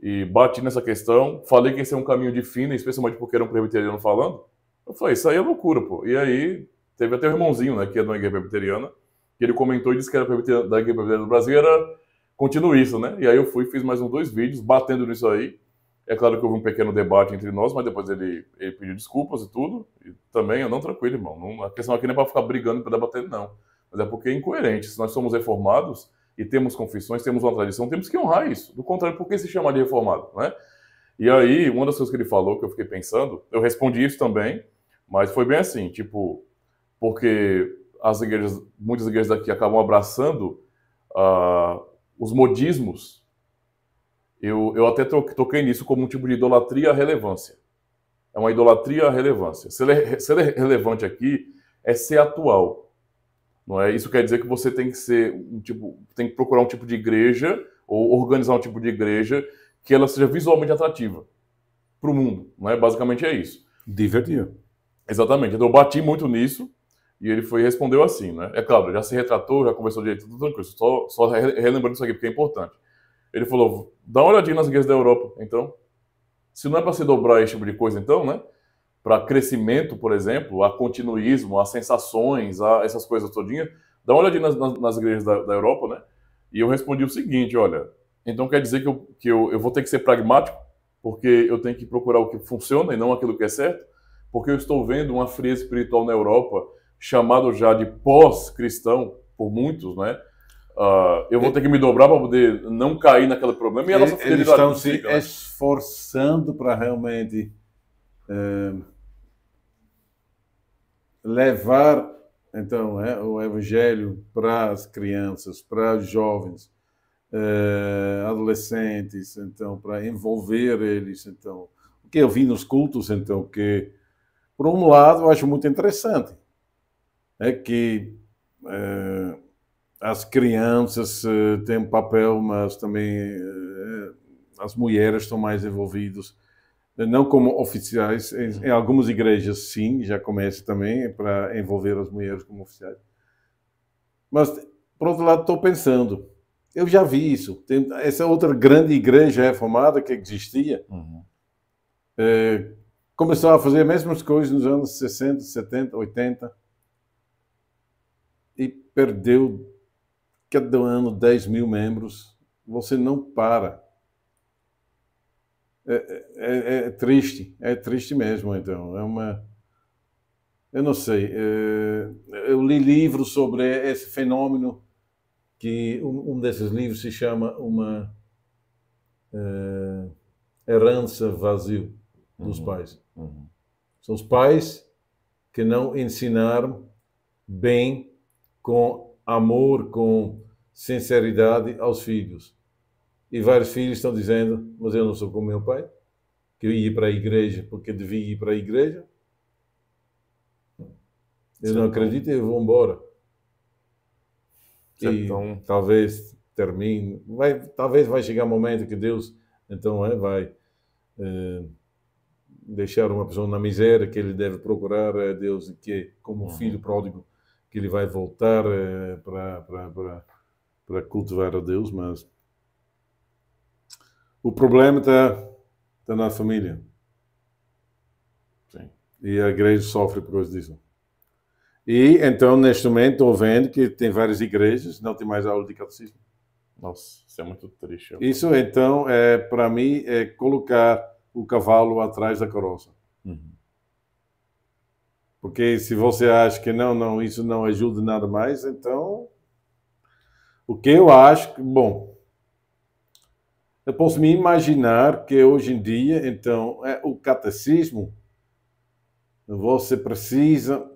e bati nessa questão, falei que esse é um caminho de fina, especialmente porque era um presbiteriano falando. Eu falei, isso aí é loucura, pô. E aí, teve até o irmãozinho, né, que é de uma igreja presbiteriana, que ele comentou e disse que era da igreja presbiteriana do Brasil, era continuista, né? E aí eu fiz mais 2 vídeos batendo nisso aí. É claro que houve um pequeno debate entre nós, mas depois ele pediu desculpas e tudo. E também, eu não, tranquilo, irmão. Não, a questão aqui não é para ficar brigando para debater, não. Mas é porque é incoerente. Se nós somos reformados e temos confissões, temos uma tradição, temos que honrar isso. Do contrário, por que se chamar de reformado, né? E aí, uma das coisas que ele falou, que eu fiquei pensando, eu respondi isso também, mas foi bem assim, tipo, porque as igrejas, muitas igrejas daqui acabam abraçando os modismos. Eu até toquei nisso como um tipo de idolatria à relevância. É uma idolatria à relevância. Ser relevante aqui é ser atual. Não é? Isso quer dizer que você tem que ser tem que procurar um tipo de igreja ou organizar um tipo de igreja que ela seja visualmente atrativa para o mundo. Não é? Basicamente é isso. Divertido. Exatamente. Então, eu bati muito nisso e ele respondeu assim, né? É claro, já se retratou, já conversou direito, tudo tranquilo. Só relembrando isso aqui porque é importante. Ele falou, dá uma olhadinha nas igrejas da Europa, então. Se não é para se dobrar esse tipo de coisa, então, né? Para crescimento, por exemplo, a continuismo, a sensações, a essas coisas todinhas, dá uma olhadinha nas igrejas da Europa, né? E eu respondi o seguinte, olha, então quer dizer que eu vou ter que ser pragmático, porque eu tenho que procurar o que funciona e não aquilo que é certo, porque eu estou vendo uma frieza espiritual na Europa, chamado já de pós-cristão, por muitos, né? Eu vou ter que me dobrar para poder não cair naquele problema. E a nossa Eles fidelidade estão se fica, né? esforçando para realmente levar então o evangelho para as crianças, para os jovens, adolescentes, então para envolver eles, então o que eu vi nos cultos, então que por um lado eu acho muito interessante é que as crianças têm um papel, mas também as mulheres estão mais envolvidas, não como oficiais. Em algumas igrejas, sim, já começa também para envolver as mulheres como oficiais. Mas, por outro lado, estou pensando, eu já vi isso. Tem essa outra grande igreja reformada que existia, começou a fazer as mesmas coisas nos anos 60, 70, 80 e perdeu cada ano 10 mil membros. Você não para. É triste mesmo, então. Eu não sei. Eu li livros sobre esse fenômeno, que um desses livros se chama Uma Herança Vazio dos Pais. São os pais que não ensinaram bem, com amor, com sinceridade aos filhos. E vários filhos estão dizendo, mas eu não sou como meu pai, que eu ia para a igreja porque devia ir para a igreja. Eu não acredito e eu vou embora. E talvez termine. Talvez vai chegar um momento que Deus então vai deixar uma pessoa na miséria, que ele deve procurar a Deus, que como filho pródigo, que ele vai voltar para cultivar a Deus, mas o problema está na família. Sim. E a igreja sofre por causa disso. E então, neste momento, estou vendo que tem várias igrejas, não tem mais aula de catecismo. Nossa, isso é muito triste. Isso, então, para mim, é colocar o cavalo atrás da carroça. Porque se você acha que não, isso não ajuda nada mais, então, o que eu acho, bom, eu posso me imaginar que hoje em dia, então, o catecismo, você precisa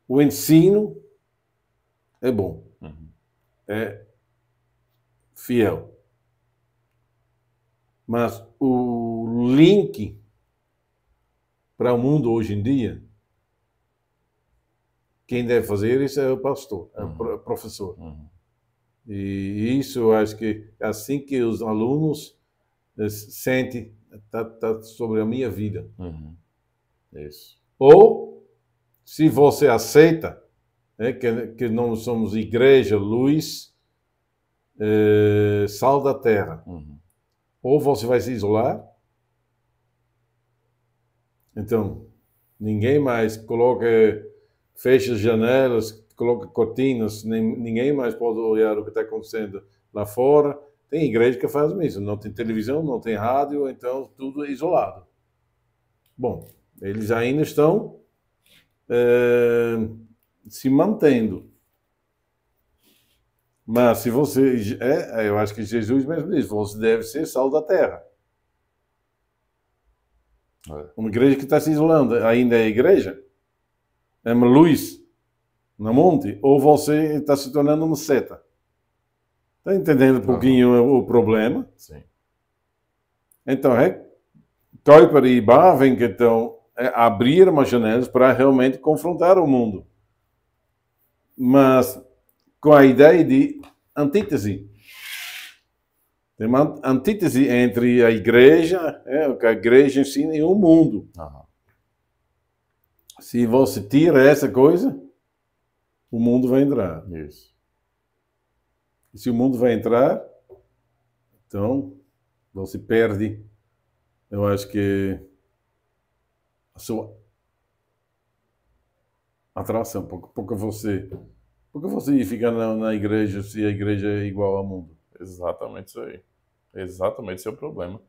o ensino é bom, é fiel, mas o link para o mundo hoje em dia, quem deve fazer isso é o pastor, é o professor. E isso eu acho que assim que os alunos sentem, tá sobre a minha vida. Isso. Ou, se você aceita que não somos igreja, luz, sal da terra, ou você vai se isolar, então ninguém mais fecha as janelas, coloca cortinas, ninguém mais pode olhar o que está acontecendo lá fora. Tem igreja que faz isso, não tem televisão, não tem rádio, então tudo é isolado. Bom, eles ainda estão se mantendo. Mas se você... eu acho que Jesus mesmo diz, você deve ser sal da terra. Uma igreja que está se isolando ainda é igreja? É uma luz no monte? Ou você está se tornando uma seta? Está entendendo um pouquinho o problema? Sim. Então, Kuyper e Bavinck então abrir umas janelas para realmente confrontar o mundo. Mas com a ideia de antítese. Tem uma antítese entre a igreja, o que a igreja ensina, e o mundo. Se você tira essa coisa, o mundo vai entrar. Isso. E se o mundo vai entrar, então você perde, eu acho que a sua atração, porque você fica na igreja se a igreja é igual ao mundo. Exatamente isso aí. Exatamente esse é o problema.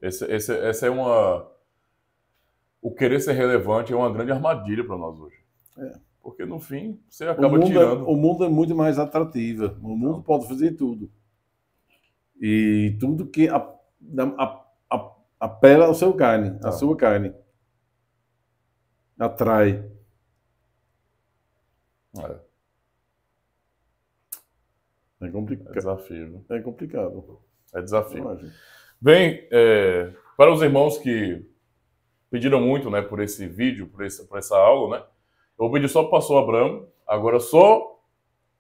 Essa é uma... O querer ser relevante é uma grande armadilha para nós hoje. Porque no fim, você acaba tirando... O mundo é muito mais atrativo. O mundo pode fazer tudo. E tudo que apela ao seu carne, à sua carne. Atrai. É complicado. É desafio. É complicado. É desafio. Bem, para os irmãos que pediram muito, né, por esse vídeo, por essa aula, né? Eu vou pedir só para o pastor Abramo, agora só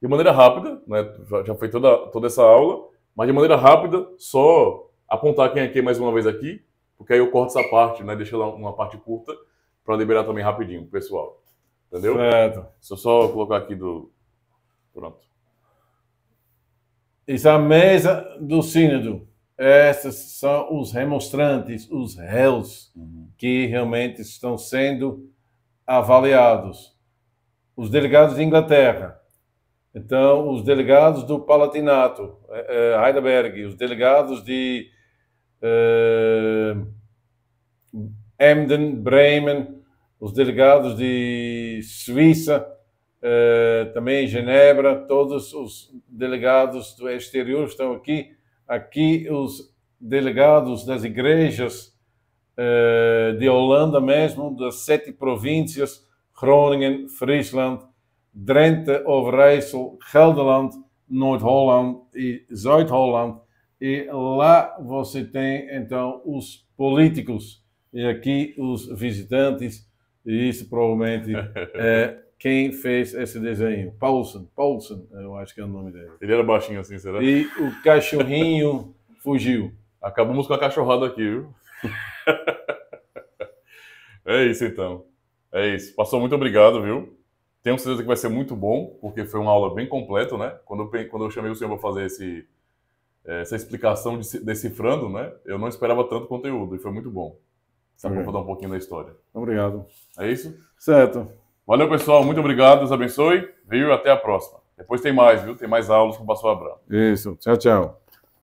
de maneira rápida, né? Já foi toda essa aula, mas de maneira rápida, só apontar quem é quem mais uma vez aqui, porque aí eu corto essa parte, né? Deixa lá uma parte curta para liberar também rapidinho, pessoal. Entendeu? Certo. Deixa eu só colocar aqui do... Pronto. Isso é a mesa do sínodo. Esses são os remonstrantes, os réus, que realmente estão sendo avaliados. Os delegados de Inglaterra. Então, os delegados do Palatinato, Heidelberg, os delegados de Emden, Bremen, os delegados de Suíça, também Genebra, todos os delegados do exterior estão aqui. Aqui os delegados das igrejas de Holanda mesmo, das 7 províncias, Groningen, Friesland, Drenthe, Overijssel, Gelderland, Noord-Holland e Zuid-Holland. E lá você tem, então, os políticos. E aqui os visitantes. E isso provavelmente quem fez esse desenho. Paulsen, eu acho que é o nome dele. Ele era baixinho assim, será? E o cachorrinho fugiu. Acabamos com a cachorrada aqui, viu? É isso, então. É isso. Pastor, muito obrigado, viu? Tenho certeza que vai ser muito bom, porque foi uma aula bem completa, né? Quando eu chamei o senhor para fazer essa explicação decifrando, né? Eu não esperava tanto conteúdo e foi muito bom. Só para dar um pouquinho da história. Obrigado. É isso? Certo. Valeu, pessoal. Muito obrigado. Deus abençoe. Viu? Até a próxima. Depois tem mais, viu? Tem mais aulas com o pastor Abramo. Isso. Tchau, tchau.